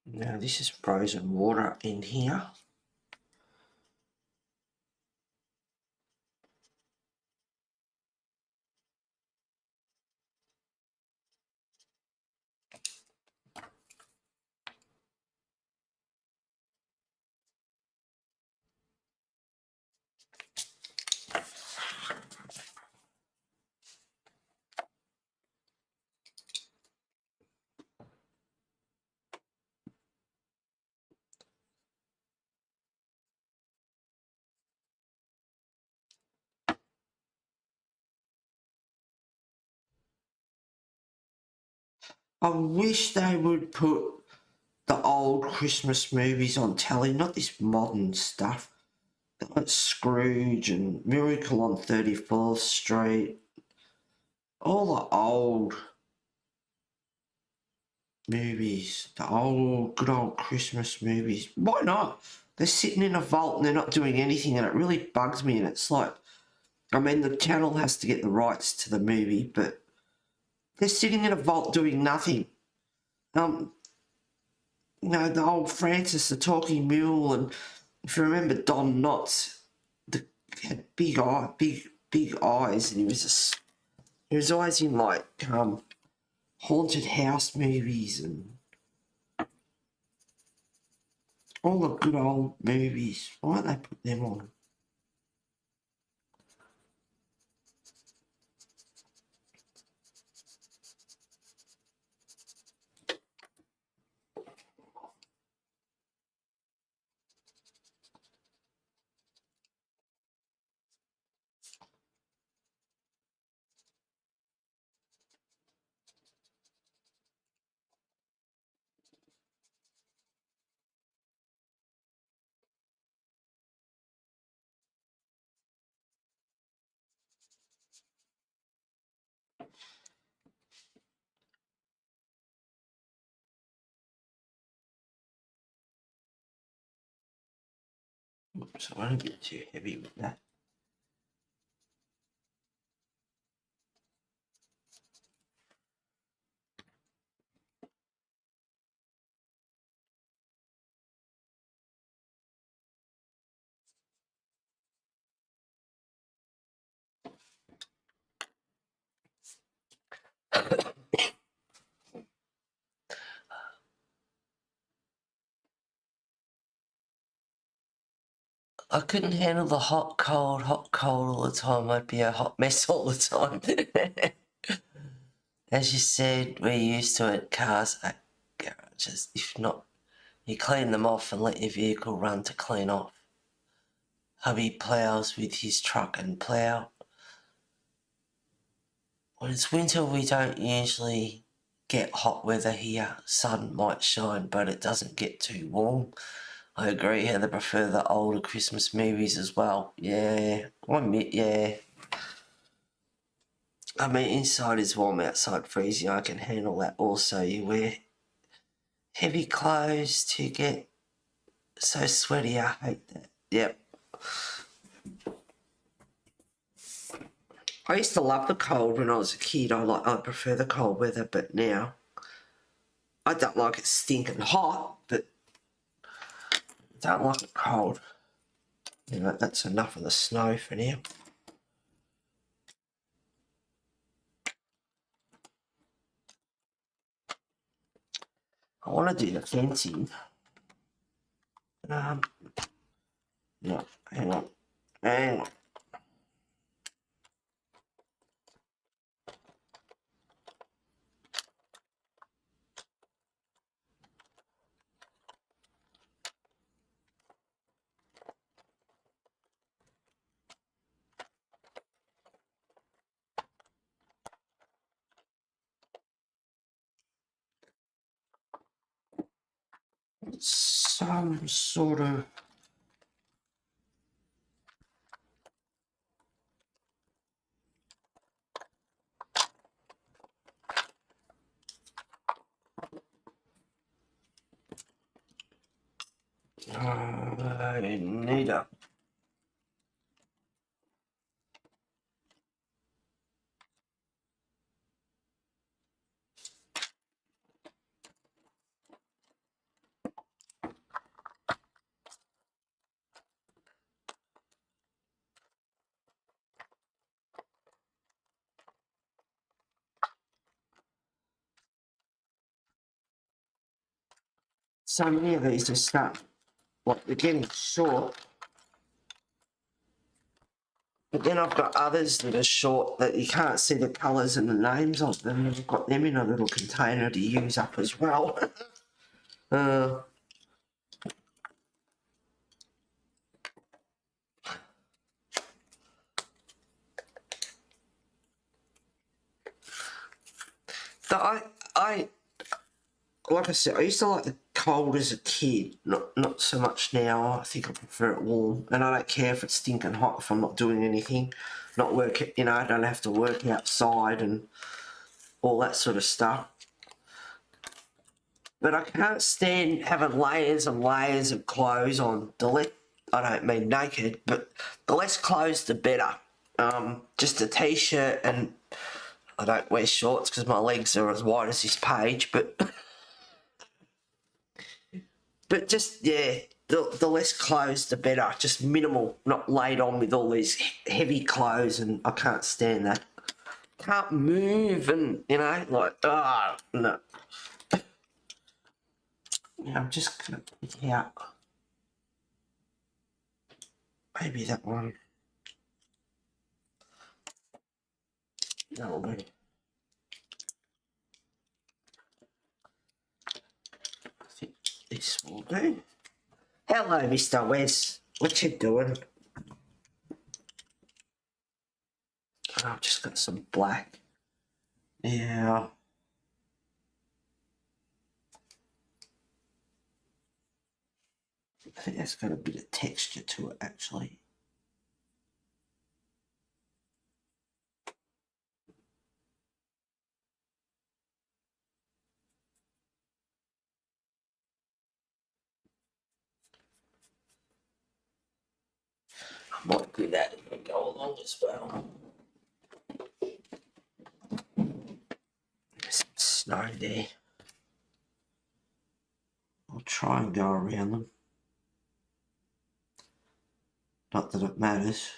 Now this is frozen water in here. I wish they would put the old Christmas movies on telly, not this modern stuff. Like Scrooge and Miracle on 34th Street. All the old movies, the old, good old Christmas movies. Why not? They're sitting in a vault and they're not doing anything, and it really bugs me. And it's like, I mean, the channel has to get the rights to the movie, but they're sitting in a vault doing nothing. You know, the old Francis the Talking Mule, and if you remember Don Knotts, had big eyes, and he was always in like haunted house movies and all the good old movies. Why don't they put them on? Oops, I won't get too heavy with that. I couldn't handle the hot, cold all the time. I'd be a hot mess all the time. As you said, we're used to it. Cars at garages. If not, you clean them off and let your vehicle run to clean off. Hubby ploughs with his truck and plough. When it's winter, we don't usually get hot weather here. Sun might shine, but it doesn't get too warm. I agree, Heather, prefer the older Christmas movies as well. Yeah, I admit, yeah. I mean, inside is warm, outside freezing. I can handle that also. You wear heavy clothes to get so sweaty. I hate that. Yep. I used to love the cold when I was a kid. I prefer the cold weather, but now I don't like it stinking hot, but I don't like it cold. You know, that's enough of the snow for now. I want to do the fencing. No, hang on. Hang on. Some sort of Neither. So many of these are starting, like, they're getting short. But then I've got others that are short that you can't see the colours and the names of them. I've got them in a little container to use up as well. uh, I like I said, I used to like the cold as a kid, not so much now. I think I prefer it warm, and I don't care if it's stinking hot if I'm not doing anything, not working. You know, I don't have to work outside and all that sort of stuff. But I can't stand having layers and layers of clothes on. I don't mean naked, but the less clothes, the better. Just a t-shirt, and I don't wear shorts because my legs are as wide as this page, but just, yeah, the less clothes, the better. Just minimal, not laid on with all these heavy clothes, and I can't stand that. Can't move, and, you know, like, no. Yeah, I'm just going to pick out maybe that one. That'll do. I think this will do. Hello, Mr. Wes. What you doing? I've just got some black. Yeah. I think that's got a bit of texture to it, actually. I might do that and go along as well. There's some snow there. I'll try and go around them. Not that it matters.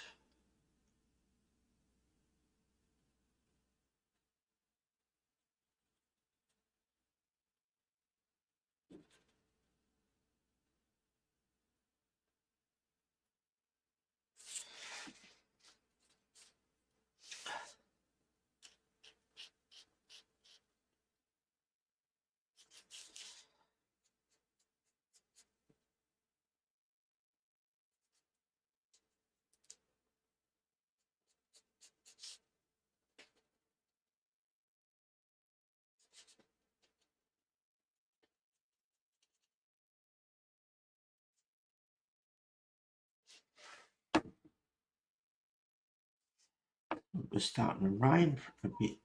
It was starting to rain for a bit.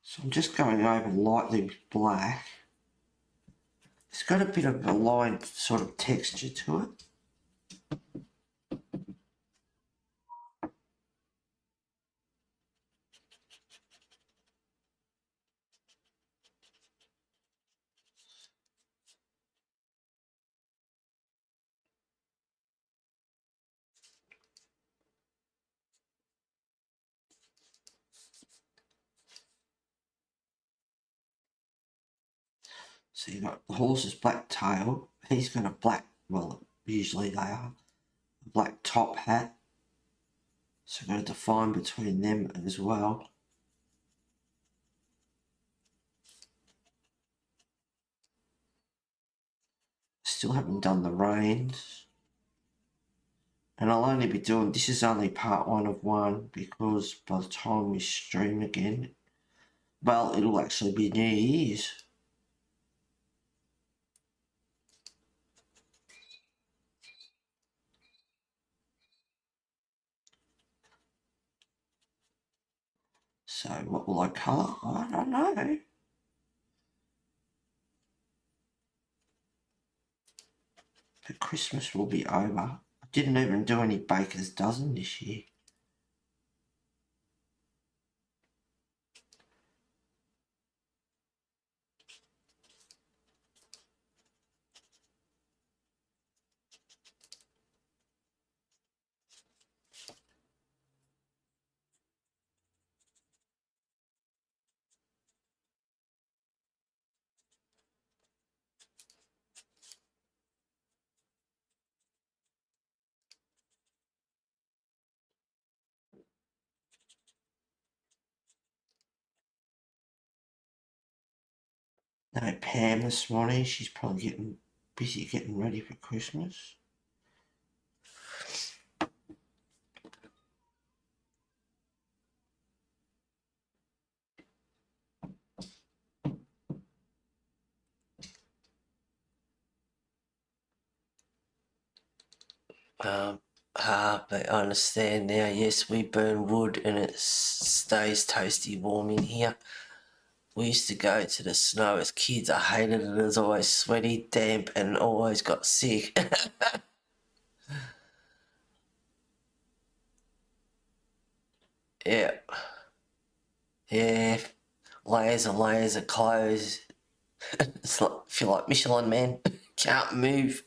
So I'm just going over lightly with black. It's got a bit of a line sort of texture to it. So you've got the horse's black tail. He's got a black, well, usually they are, a black top hat. So I've got to define between them as well. Still haven't done the reins. And I'll only be doing, this is only part 1 of 1 because by the time we stream again, well, it'll actually be New Year's. So what will I colour? I don't know. But Christmas will be over. I didn't even do any baker's dozen this year. No Pam this morning. She's probably getting busy getting ready for Christmas. But I understand now. Yes, we burn wood and it stays toasty warm in here. We used to go to the snow as kids. I hated it. It was always sweaty, damp, and always got sick. Yeah. Yeah. Layers and layers of clothes. It's like, feel like Michelin Man. Can't move.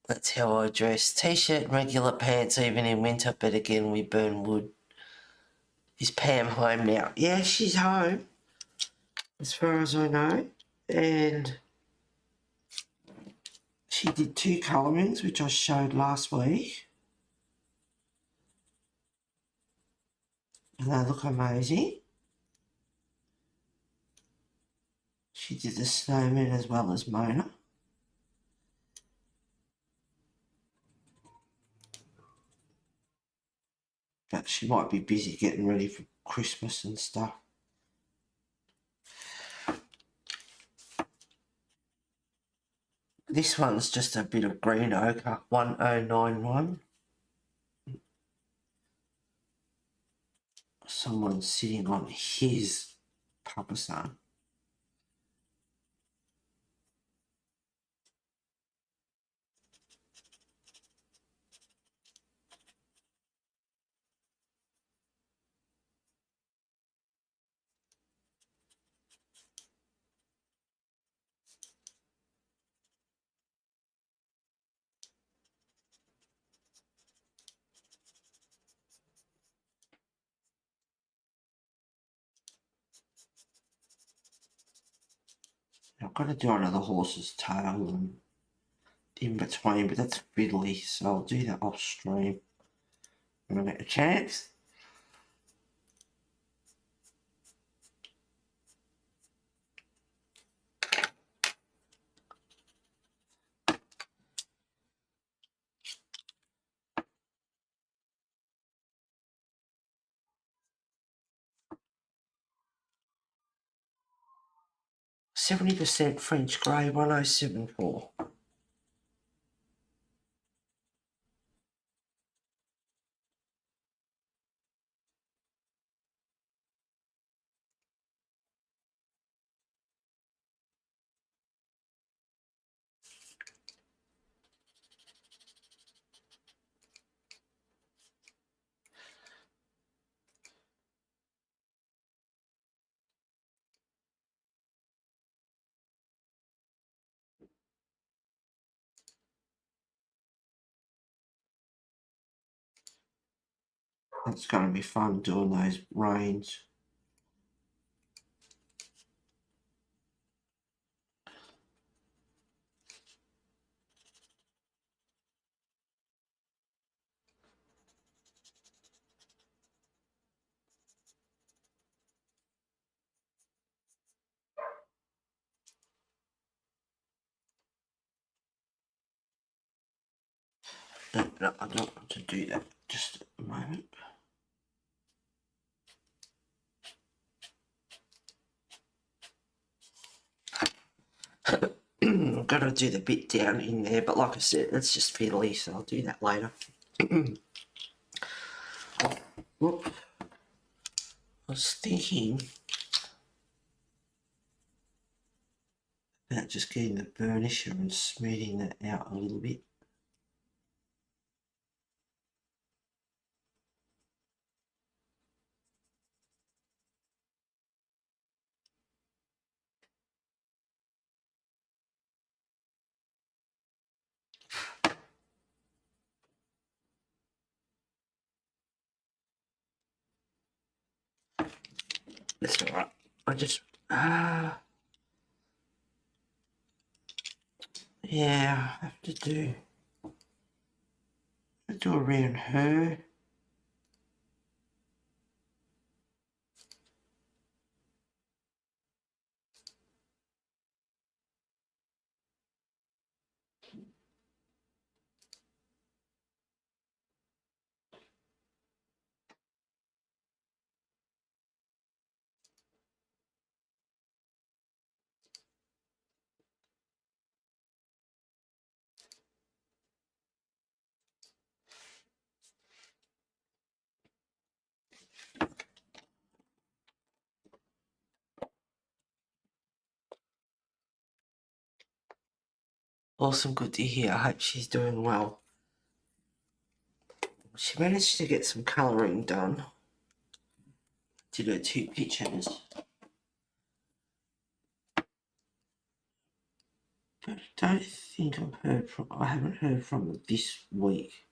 That's how I dress. T-shirt and regular pants even in winter, but again we burn wood. Is Pam home now? Yeah, she's home, as far as I know. And she did 2 colourings, which I showed last week. And they look amazing. She did the snowman as well as Mona. But she might be busy getting ready for Christmas and stuff. This one's just a bit of green ochre, 1091. Someone's sitting on his papasan. I've got to do another horse's tail and in between, but that's fiddly, so I'll do that off stream when I get a chance. %, French grey, 1074. That's going to be fun doing those reins. No, I don't want to do that just at the moment. I've got to do the bit down in there, but like I said, it's just fiddly, so I'll do that later. Whoop. I was thinking about just getting the burnisher and smoothing that out a little bit. That's alright. I just, yeah, I have to do around her. Awesome, good to hear. I hope she's doing well. She managed to get some colouring done. Did her 2 pictures. But I don't think I haven't heard from her this week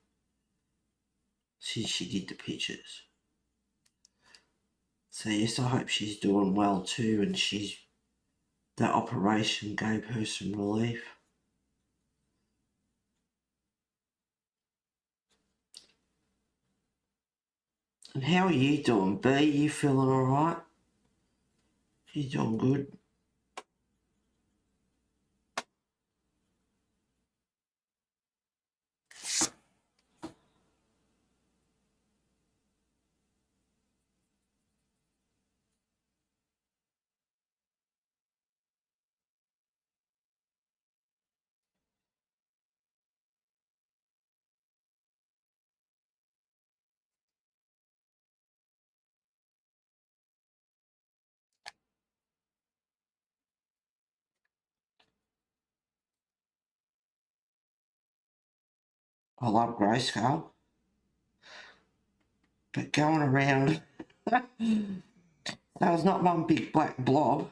since she did the pictures. So yes, I hope she's doing well too, and that operation gave her some relief. And how are you doing, B? You feeling alright? You doing good? I love grayscale. But going around, that was not one big black blob.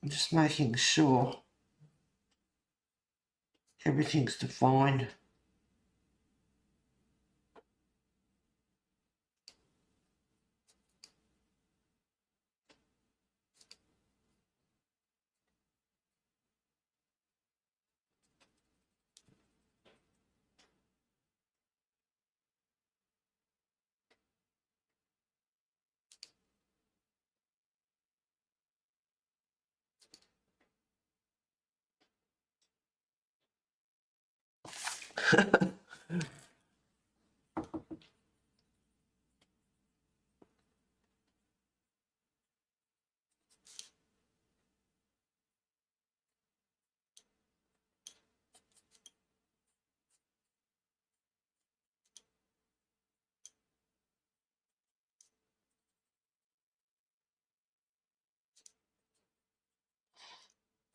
I'm just making sure everything's defined.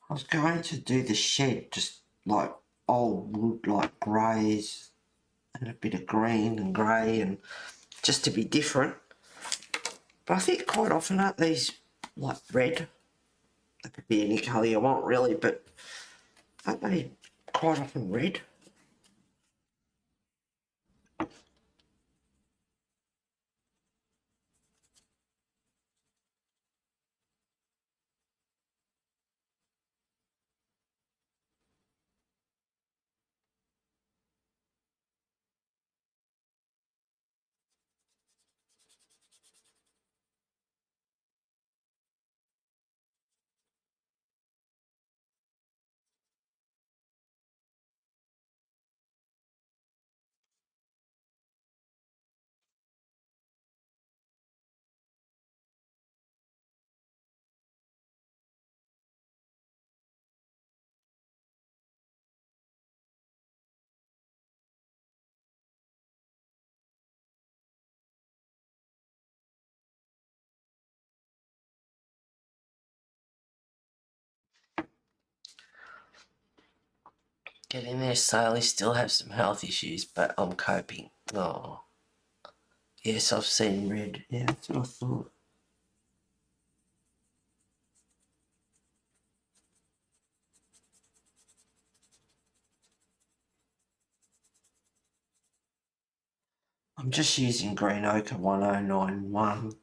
I was going to do the shed just like old wood, like greys and a bit of green and grey, and just to be different. But I think quite often aren't these like red? They could be any colour you want really, but aren't they quite often red? Getting there slowly, still have some health issues, but I'm coping. Oh. Yes, I've seen red. Yeah, that's what I thought. I'm just using Green Ochre 1091 at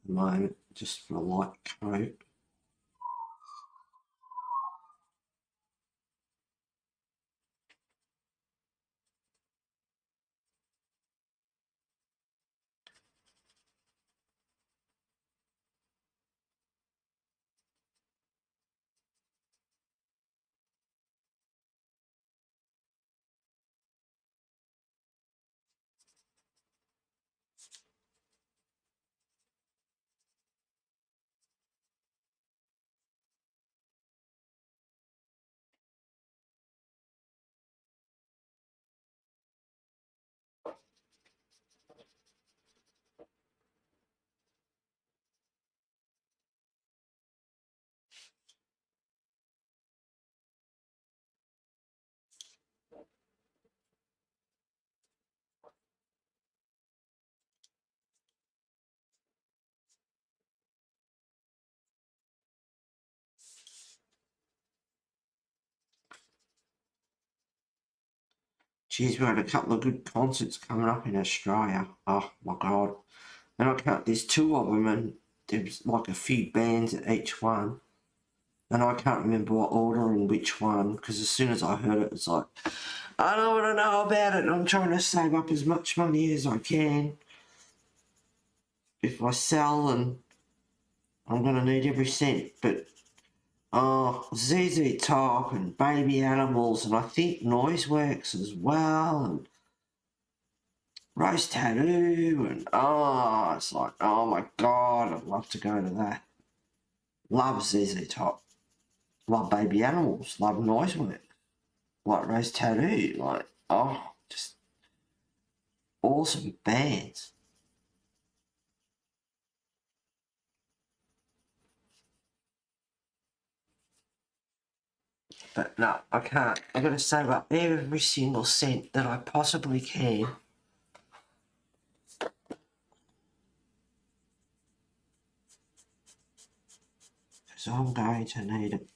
the moment, just for a light coat. Geez, we had a couple of good concerts coming up in Australia. Oh my god. And I can't, there's two of them and there's like a few bands at each one. And I can't remember what order and which one, because as soon as I heard it, it's like, I don't want to know about it. I'm trying to save up as much money as I can. If I sell, and I'm going to need every cent. But, ZZ Top and Baby Animals, and I think Noiseworks as well, and Rose Tattoo, and it's like, oh my god, I'd love to go to that. Love ZZ Top. Love Baby Animals. Love Noiseworks. Like Rose Tattoo. Like, just awesome bands. But no, I can't. I've got to save up every single cent that I possibly can. Because I'm going to need it.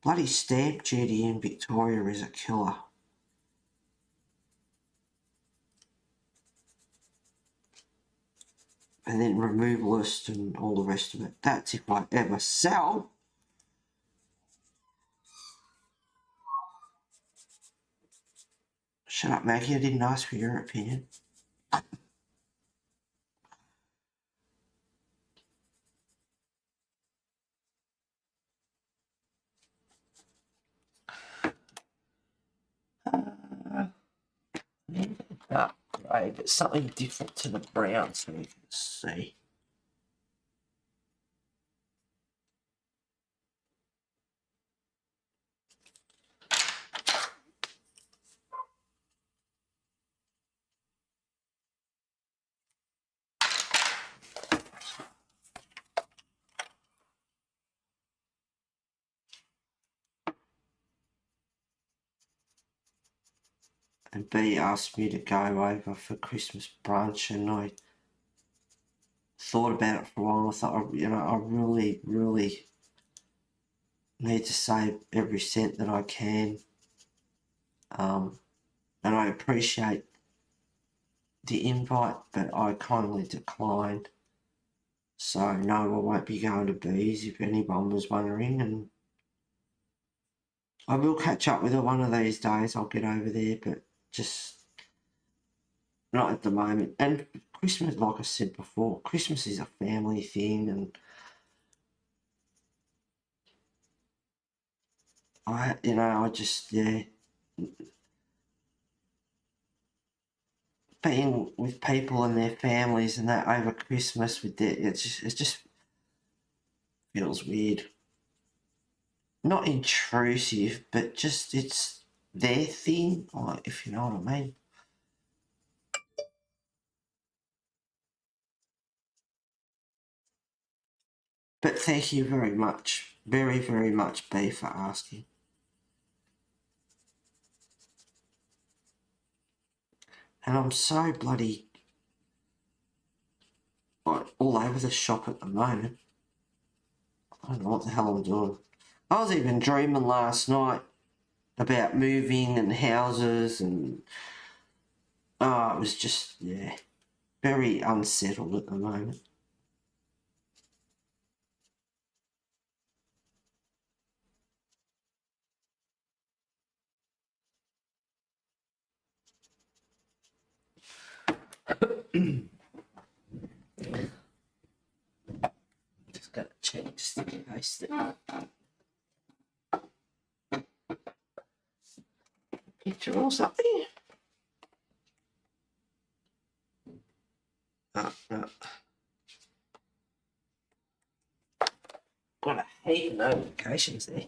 Bloody stamp duty in Victoria is a killer. And then removalist and all the rest of it. That's if I ever sell. Shut up, Maggie. I didn't ask for your opinion. Right, but something different to the brown so you can see. And B asked me to go over for Christmas brunch, and I thought about it for a while. I thought, I really, really need to save every cent that I can. And I appreciate the invite, but I kindly declined. So no, I won't be going to B's if anyone was wondering, and I will catch up with her one of these days. I'll get over there, but just not at the moment. And Christmas, like I said before, Christmas is a family thing, and I just, being with people and their families and that over Christmas with it just feels weird. Not intrusive, but just it's their thing, if you know what I mean. But thank you very much, very, very much, B, for asking. And I'm so bloody like, all over the shop at the moment. I don't know what the hell I'm doing. I was even dreaming last night about moving and houses and it was just, yeah, very unsettled at the moment. Just gotta check just in case that picture or something. Oh, no. Got a heap of notifications there.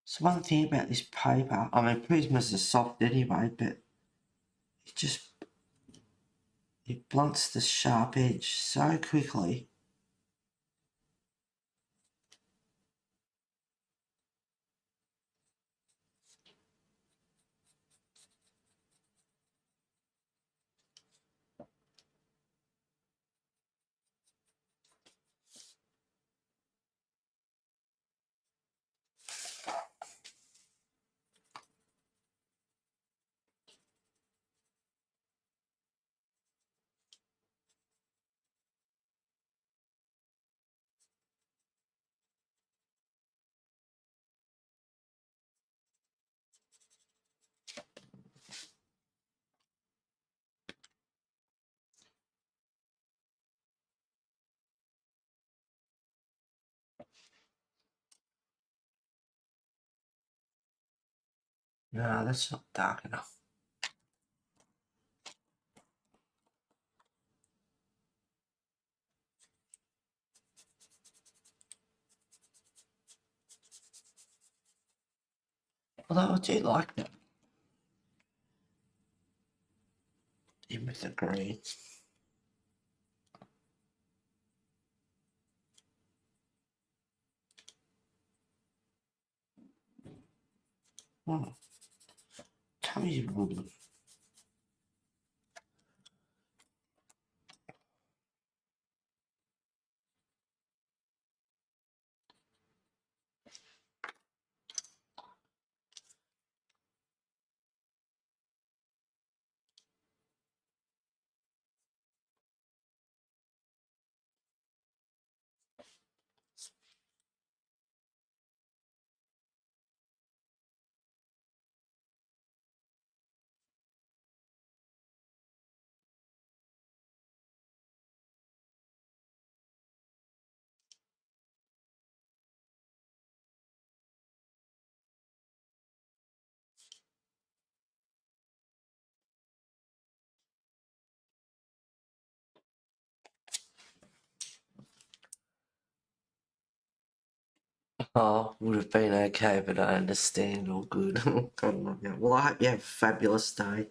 So one thing about this paper, I mean, Prismas are soft anyway, but it blunts the sharp edge so quickly. No, that's not dark enough. Although I do like that. In with the green. Oh, tummy rumbling. Oh, would have been okay, but I understand. All good. Well, I hope you have a fabulous day.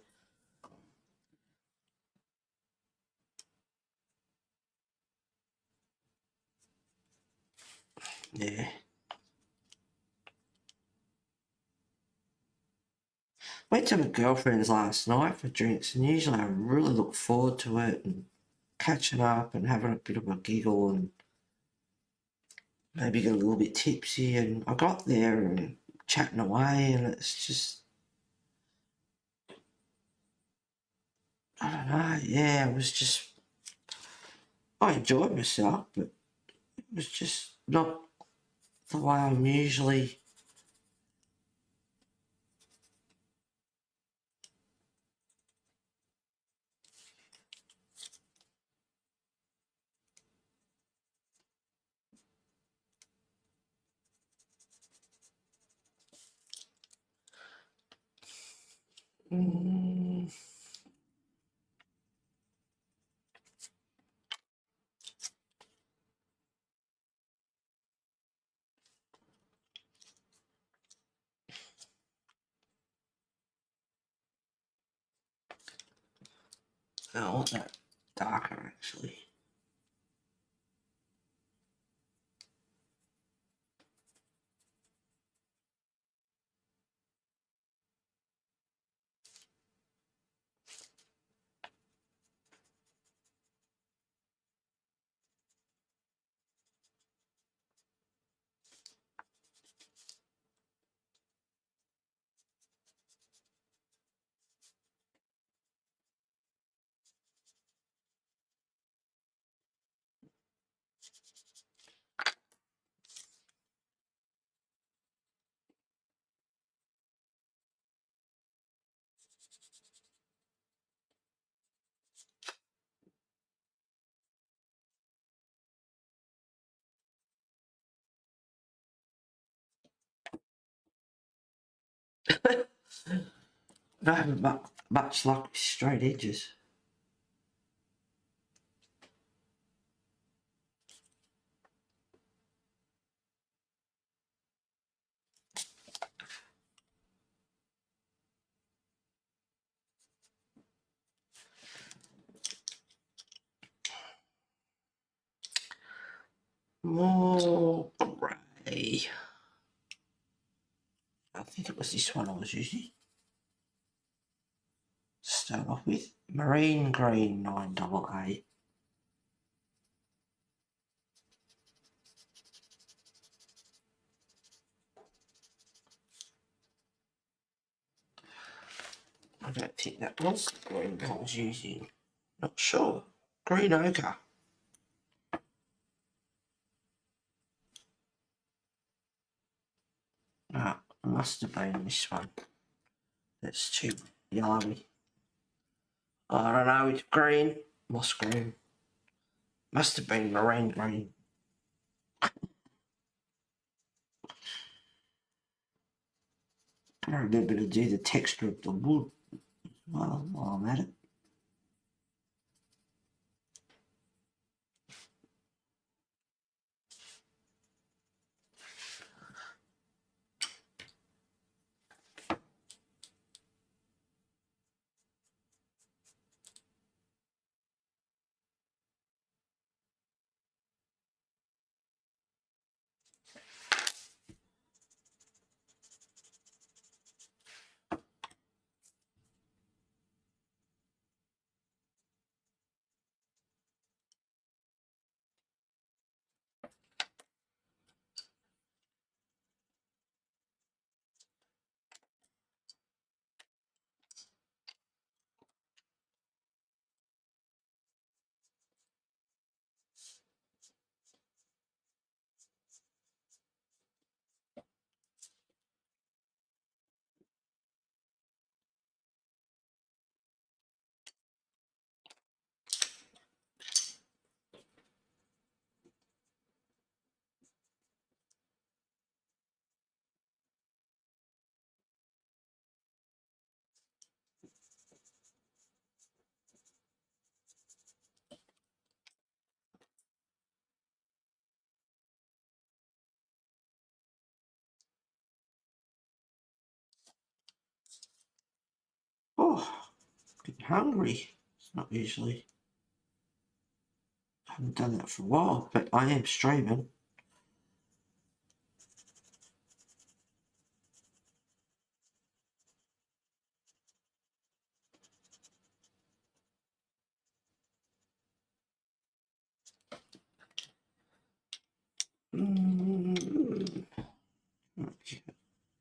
Yeah. Went to my girlfriend's last night for drinks, and usually I really look forward to it and catching up and having a bit of a giggle and maybe get a little bit tipsy. And I got there and chatting away, and it's just, I don't know, yeah, it was just, I enjoyed myself, but it was just not the way I'm usually. I want that darker actually. I don't have much luck with straight edges. More grey. I think it was this one I was using. To start off with. Marine Green 9AA. I don't think that was the green I was using. Not sure. Green ochre. Ah, must have been this one. That's too yellowy. I don't know, it's green. Moss green. Must have been marine green. I remember to do the texture of the wood while I'm at it. Oh, getting hungry. It's not usually. I haven't done that for a while, but I am streaming. Okay,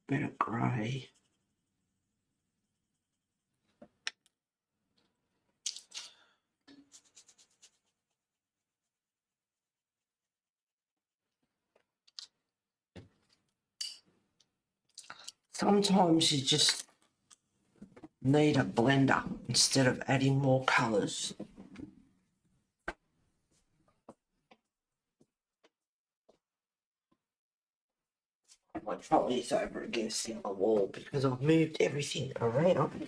bit of grey. Sometimes you just need a blender instead of adding more colours. My trolley's over against the other wall because I've moved everything around.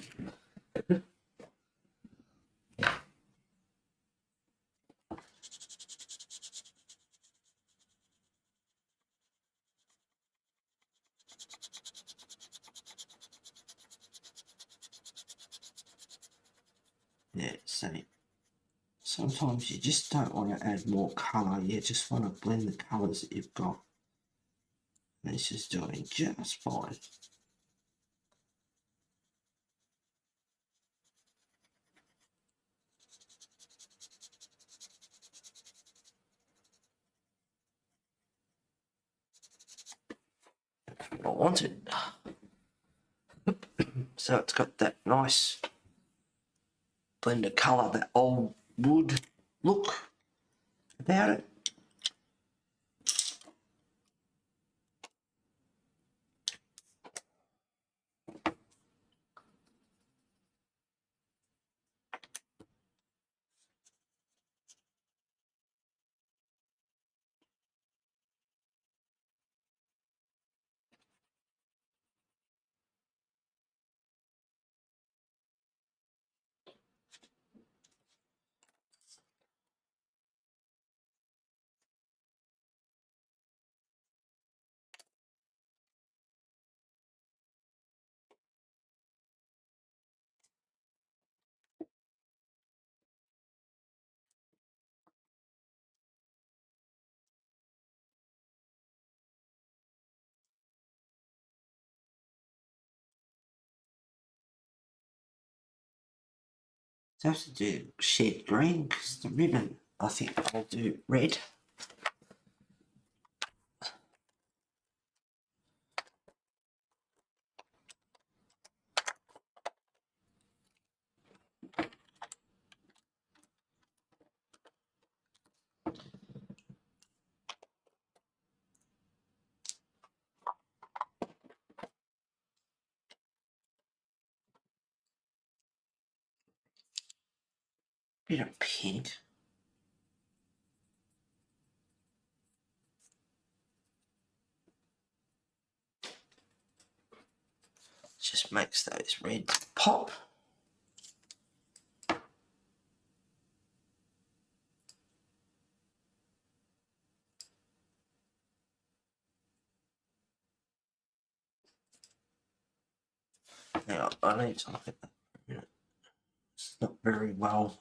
Yeah, so sometimes you just don't want to add more colour, you just want to blend the colours that you've got. And this is doing just fine. I want it. So it's got that nice blend of colour, that old wood look about it. So I have to do shed green because the ribbon, I think I'll do red. Bit of pink. Just makes those reds pop. Now I need to look at that for a minute. It's not very well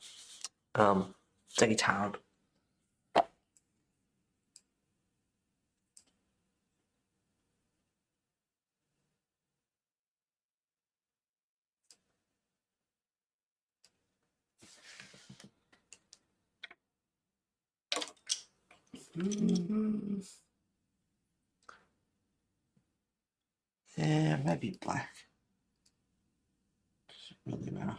detailed. Yeah, maybe black. Doesn't really matter.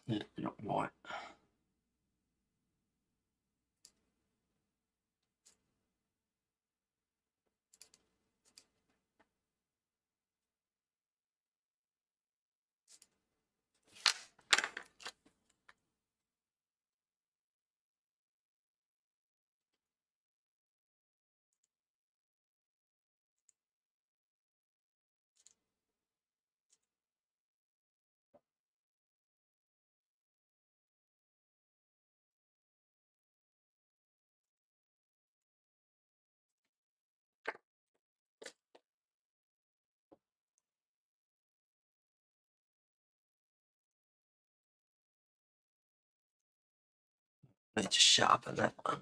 Need a bit of white. Need to sharpen that one.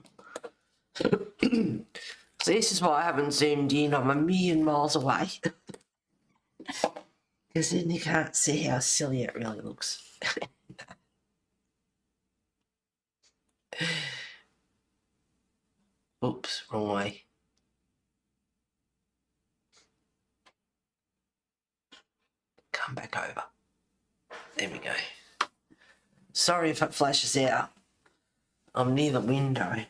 So this is why I haven't zoomed in. I'm a million miles away. Because then you can't see how silly it really looks. Oops, wrong way. Come back over. There we go. Sorry if it flashes out. I'm near the window.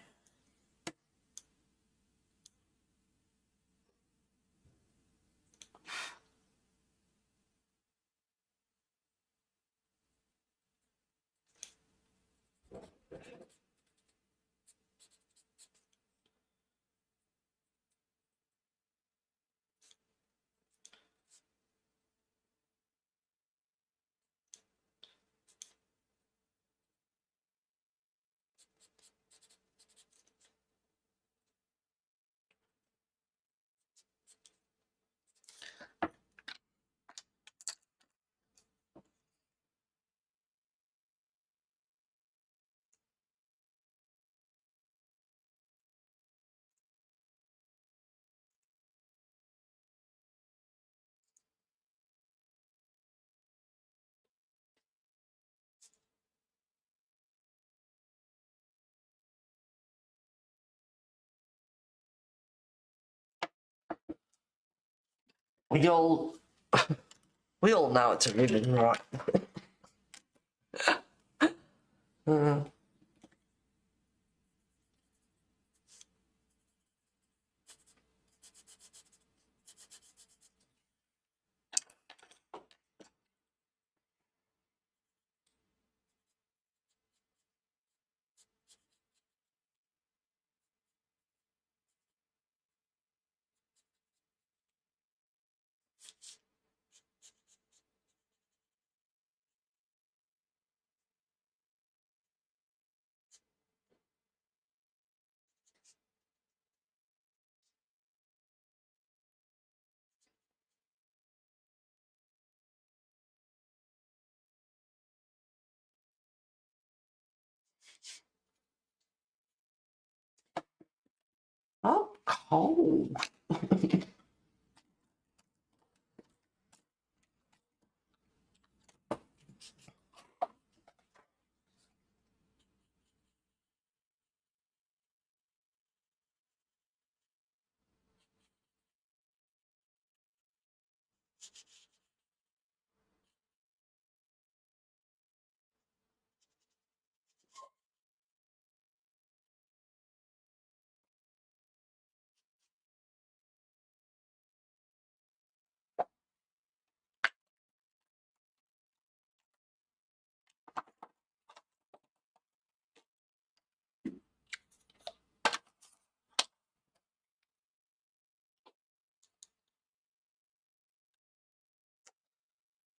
We all know it's a ribbon, right? Oh, cold.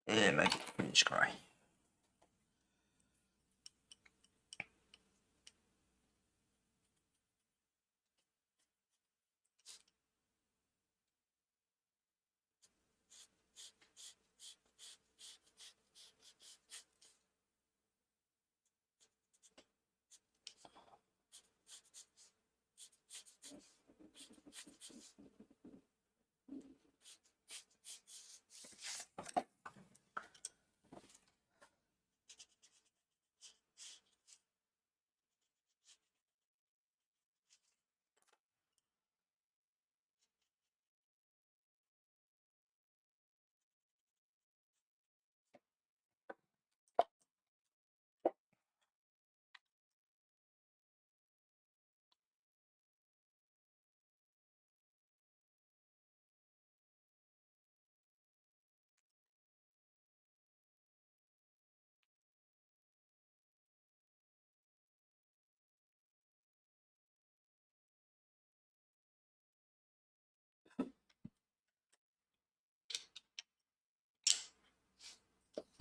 Yeah, make it finish grey.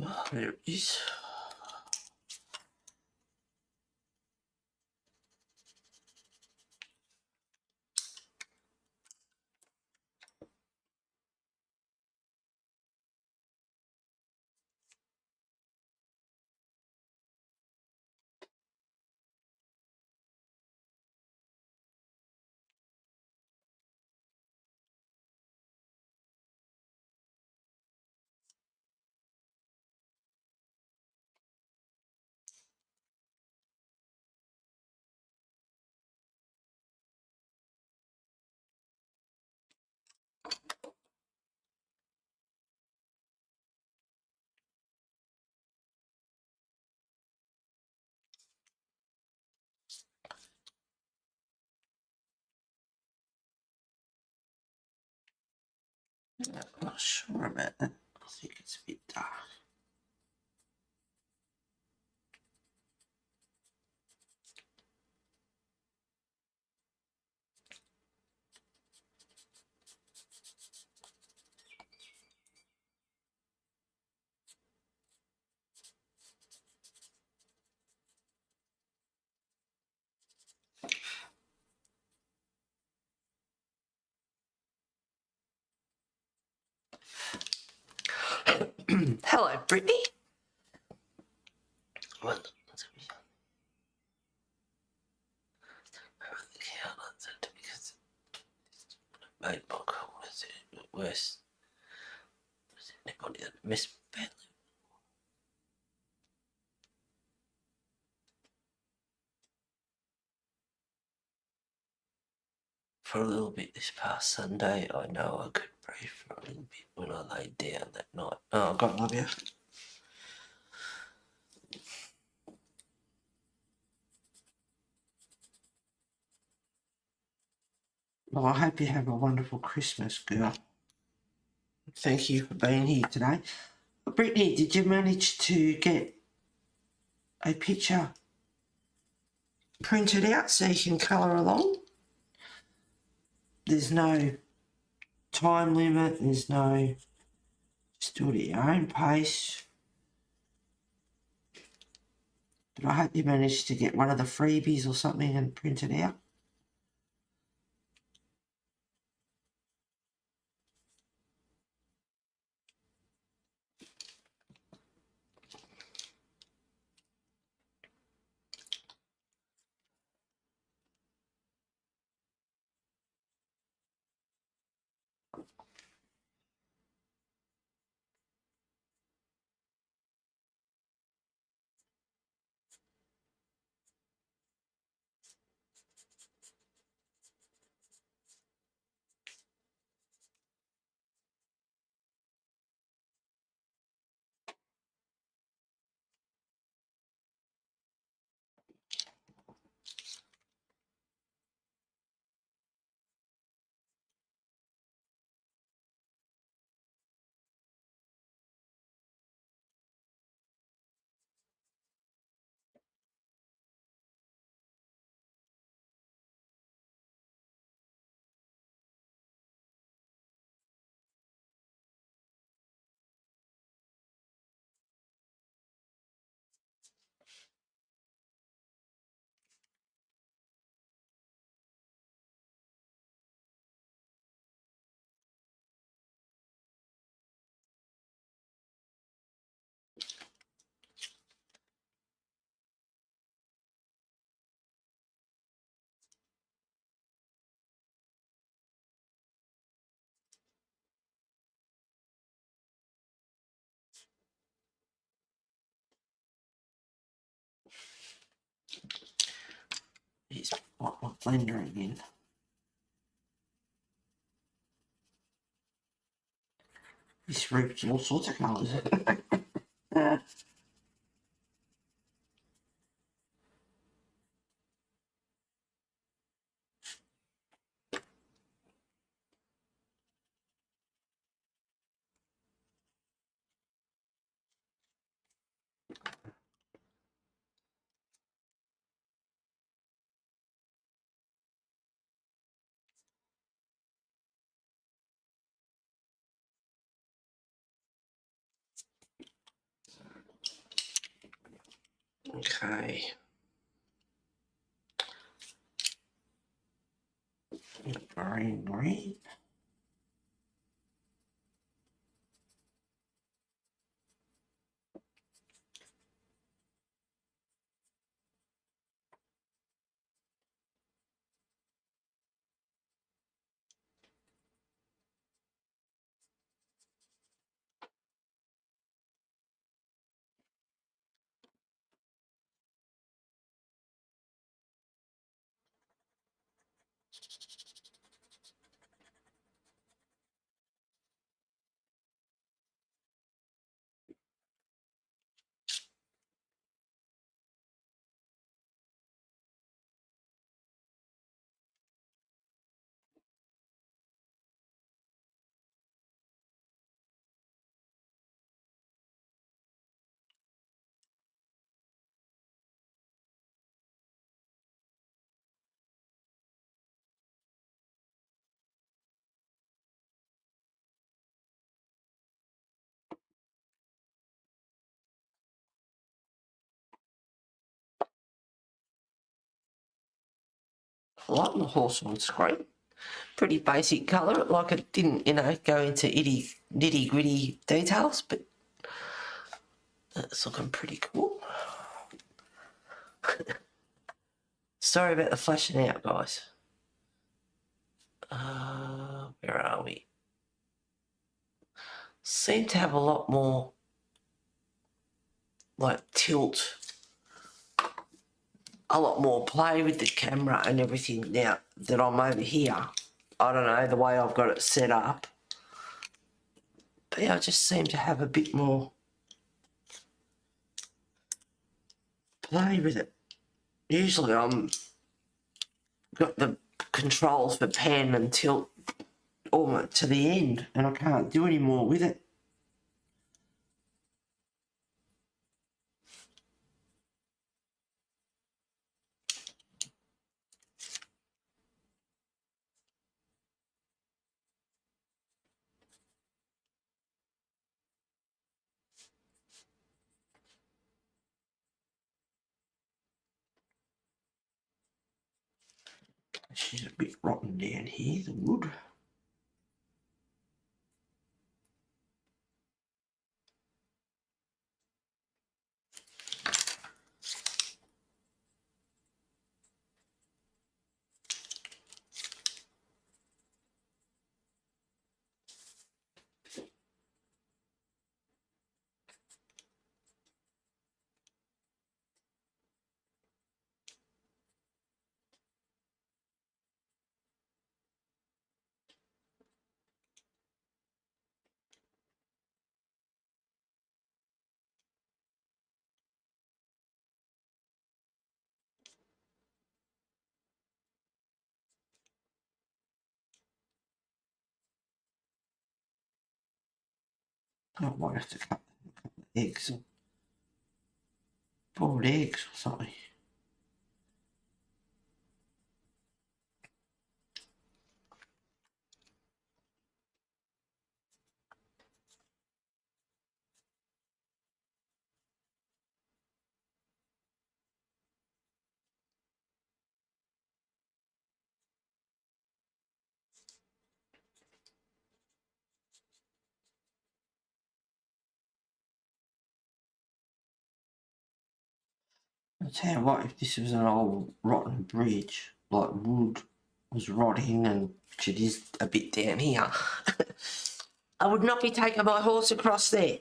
Oh, there it is. I'm not sure about that. I think it's a bit dark. Hello, Brittany. Made my call. Was it worse? Was it anybody that missed badly? For a little bit this past Sunday, I know I could breathe for a little bit when I laid down that night. Oh, God love you. Well, I hope you have a wonderful Christmas, girl. Thank you for being here today. Brittany, did you manage to get a picture printed out so you can colour along? There's no time limit, there's no, just do it at your own pace. But I hope you managed to get one of the freebies or something and print it out. Here's what my blender again. This reaps all sorts of colours. Okay. Green. I like the horse on screen. Pretty basic colour, like it didn't, go into nitty gritty details, but that's looking pretty cool. Sorry about the flashing out, guys. Where are we? Seem to have a lot more like tilt, a lot more play with the camera and everything now that I'm over here. I don't know, the way I've got it set up. But yeah, I just seem to have a bit more play with it. Usually I'm got the controls for pan and tilt almost to the end and I can't do any more with it. She's a bit rotten down here, the wood. I might have to cut eggs, boiled eggs or something. I'll tell you what, if this was an old rotten bridge, like wood was rotting and it is a bit down here, I would not be taking my horse across there.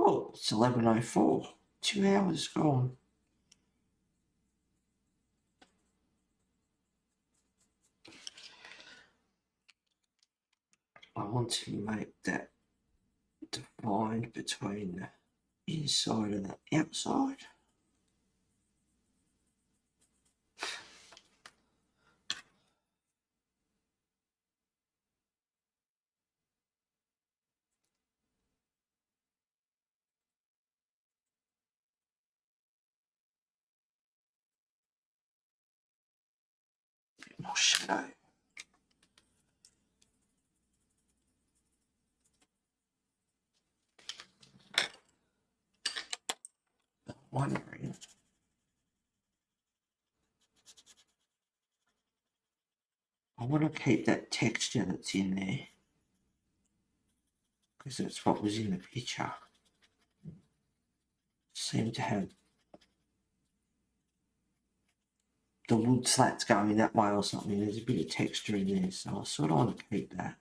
Oh, it's 11:04. 2 hours gone. I want to make that defined between the inside and the outside. Bit more shadow. Wondering. I want to keep that texture that's in there because that's what was in the picture. Seemed to have the wood slats going that way or something. There's a bit of texture in there, so I sort of want to keep that.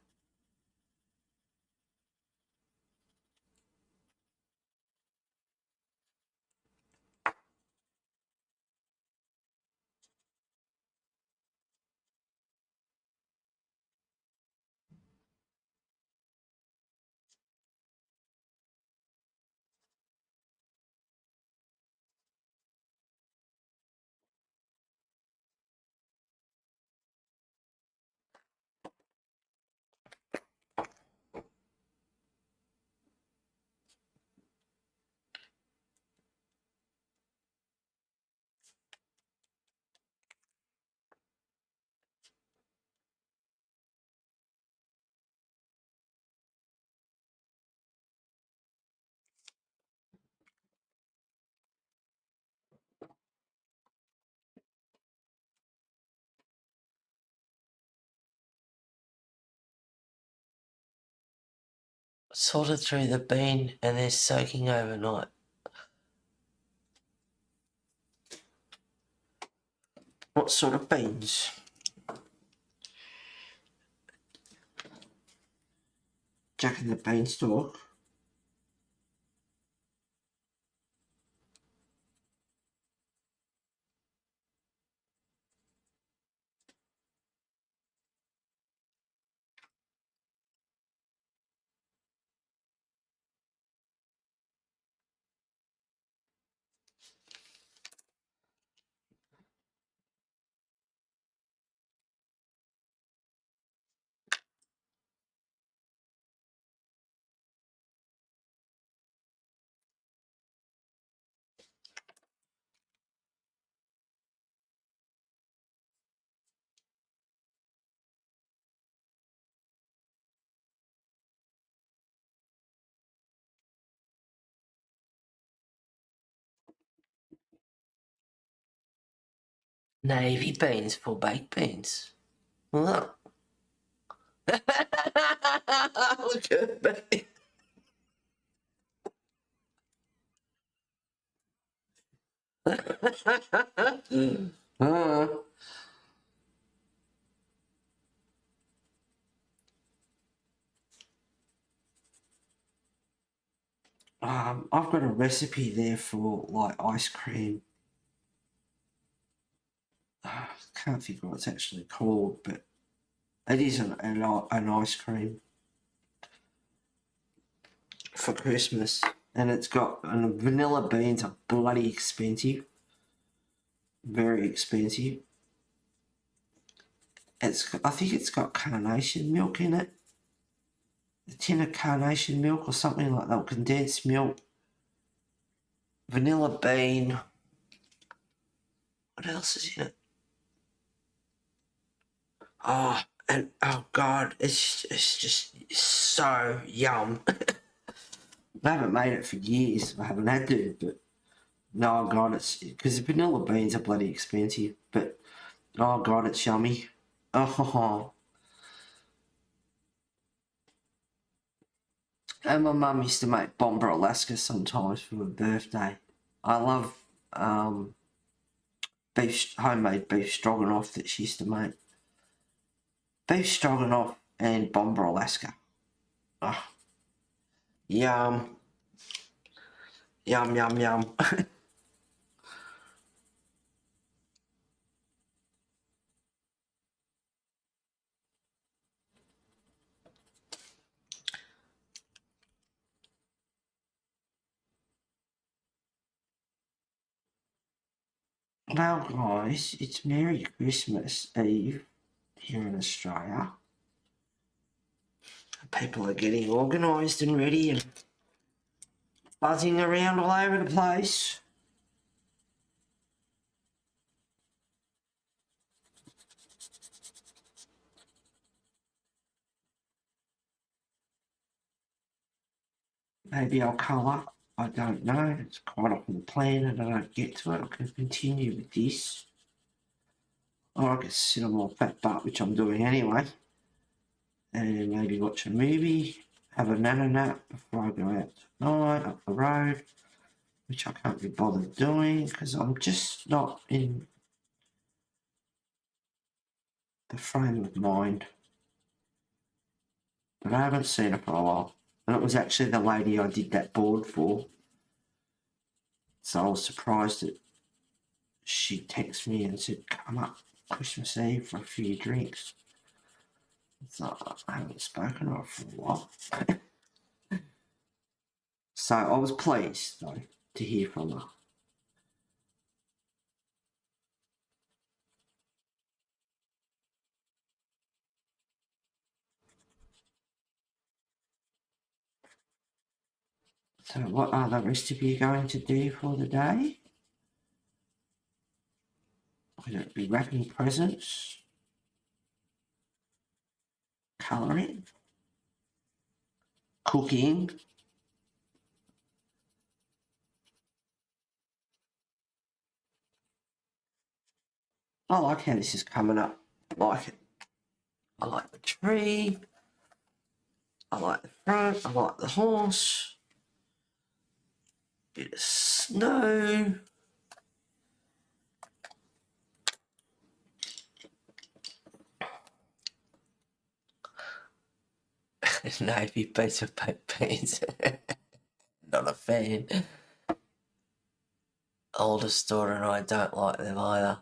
Sorted through the bean and they're soaking overnight. What sort of beans? Jack and the Beanstalk. Navy beans for baked beans. Look. Look at me. I've got a recipe there for like ice cream. Can't think what it's actually called, but it is an ice cream for Christmas, and it's got and vanilla beans are bloody expensive, very expensive. I think it's got carnation milk in it, a tin of carnation milk or something like that, condensed milk, vanilla bean. What else is in it? Oh, and oh god, it's just so yum. I haven't made it for years. I haven't had to, but no, god, it's because the vanilla beans are bloody expensive. But oh god, it's yummy. Oh, and my mum used to make Bomber Alaska sometimes for my birthday. I love homemade beef stroganoff that she used to make. Beef stroganoff and Bomber Alaska. Oh, yum. Yum, yum, yum. Well, guys, it's Merry Christmas Eve here in Australia. People are getting organised and ready and buzzing around all over the place. Maybe I'll colour. I don't know. It's quite often the plan and I don't get to it. I can continue with this. Or I can sit on my fat butt, which I'm doing anyway. And maybe watch a movie, have a nap before I go out tonight up the road, which I can't be bothered doing because I'm just not in the frame of mind. But I haven't seen her for a while. And it was actually the lady I did that board for. So I was surprised that she texted me and said, come up Christmas Eve for a few drinks. It's like, I haven't spoken to her for a while. So I was pleased, though, to hear from her. So what are the rest of you going to do for the day? Whether it be wrapping presents, colouring, cooking. I like how this is coming up. I like it. I like the tree. I like the front. I like the horse. Bit of snow. Navy piece of pants. Not a fan. Oldest daughter and I don't like them either.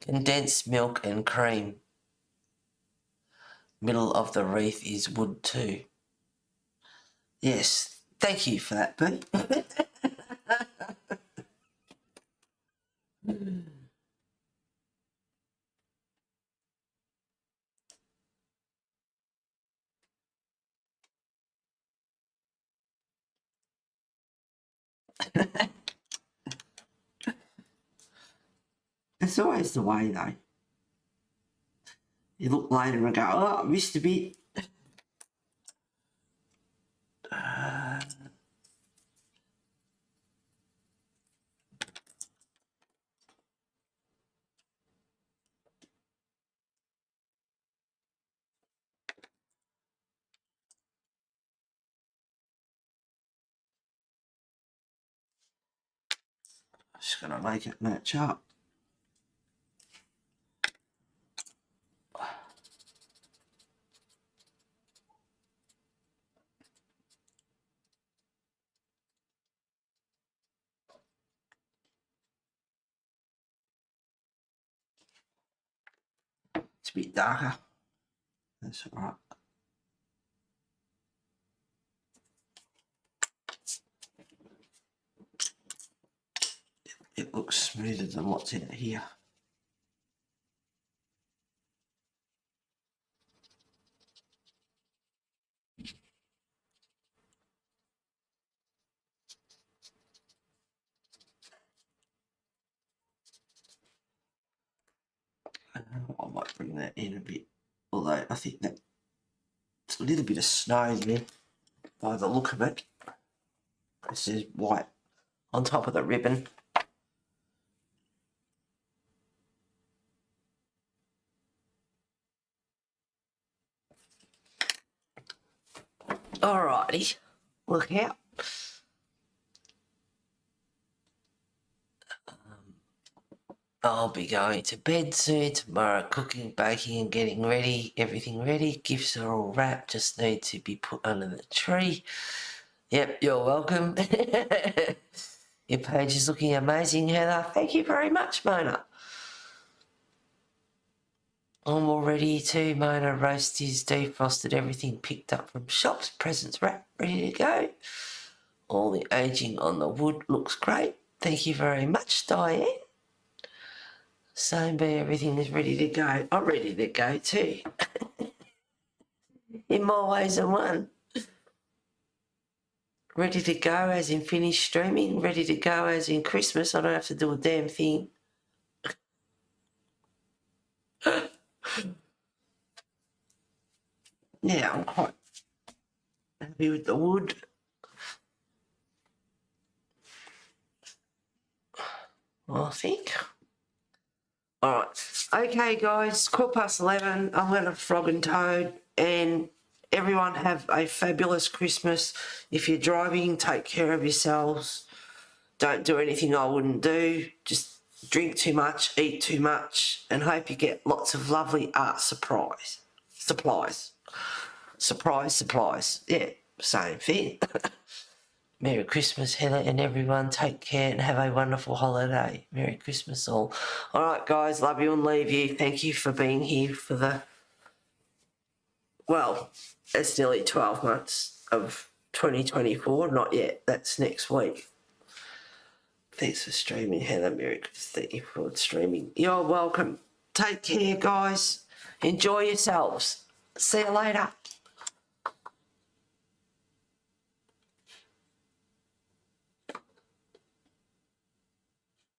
Condensed milk and cream. Middle of the wreath is wood too. Yes, thank you for that, B. It's always the way, though. You look later and go, oh, I missed a bit. Just going to make it match up. It's a bit darker. That's all right. It looks smoother than what's in here. I might bring that in a bit, although I think that it's a little bit of snow there by the look of it. This is white on top of the ribbon. Alrighty, look out. I'll be going to bed soon tomorrow, cooking, baking and getting ready, everything ready. Gifts are all wrapped, just need to be put under the tree. Yep, you're welcome. Your page is looking amazing, Heather. Thank you very much, Mona. I'm all ready too, Mona. Roast is defrosted, everything picked up from shops, presents wrapped, ready to go. All the aging on the wood looks great. Thank you very much, Diane. Same Bee, everything is ready to go. I'm ready to go too. In more ways than one. Ready to go as in finish streaming. Ready to go as in Christmas. I don't have to do a damn thing. Yeah, I'm quite happy with the wood. I think. All right. Okay, guys, 11:15. I'm going to frog and toad, and everyone have a fabulous Christmas. If you're driving, take care of yourselves. Don't do anything I wouldn't do. Just drink too much, eat too much, and hope you get lots of lovely art supplies. Supplies. Yeah, same thing. Merry Christmas, Heather, and everyone. Take care and have a wonderful holiday. Merry Christmas all. All right, guys, love you and leave you. Thank you for being here for the, well, it's nearly 12 months of 2024. Not yet. That's next week. Thanks for streaming, Heather. Merry Christmas. Thank you for streaming. You're welcome. Take care, guys. Enjoy yourselves. See you later.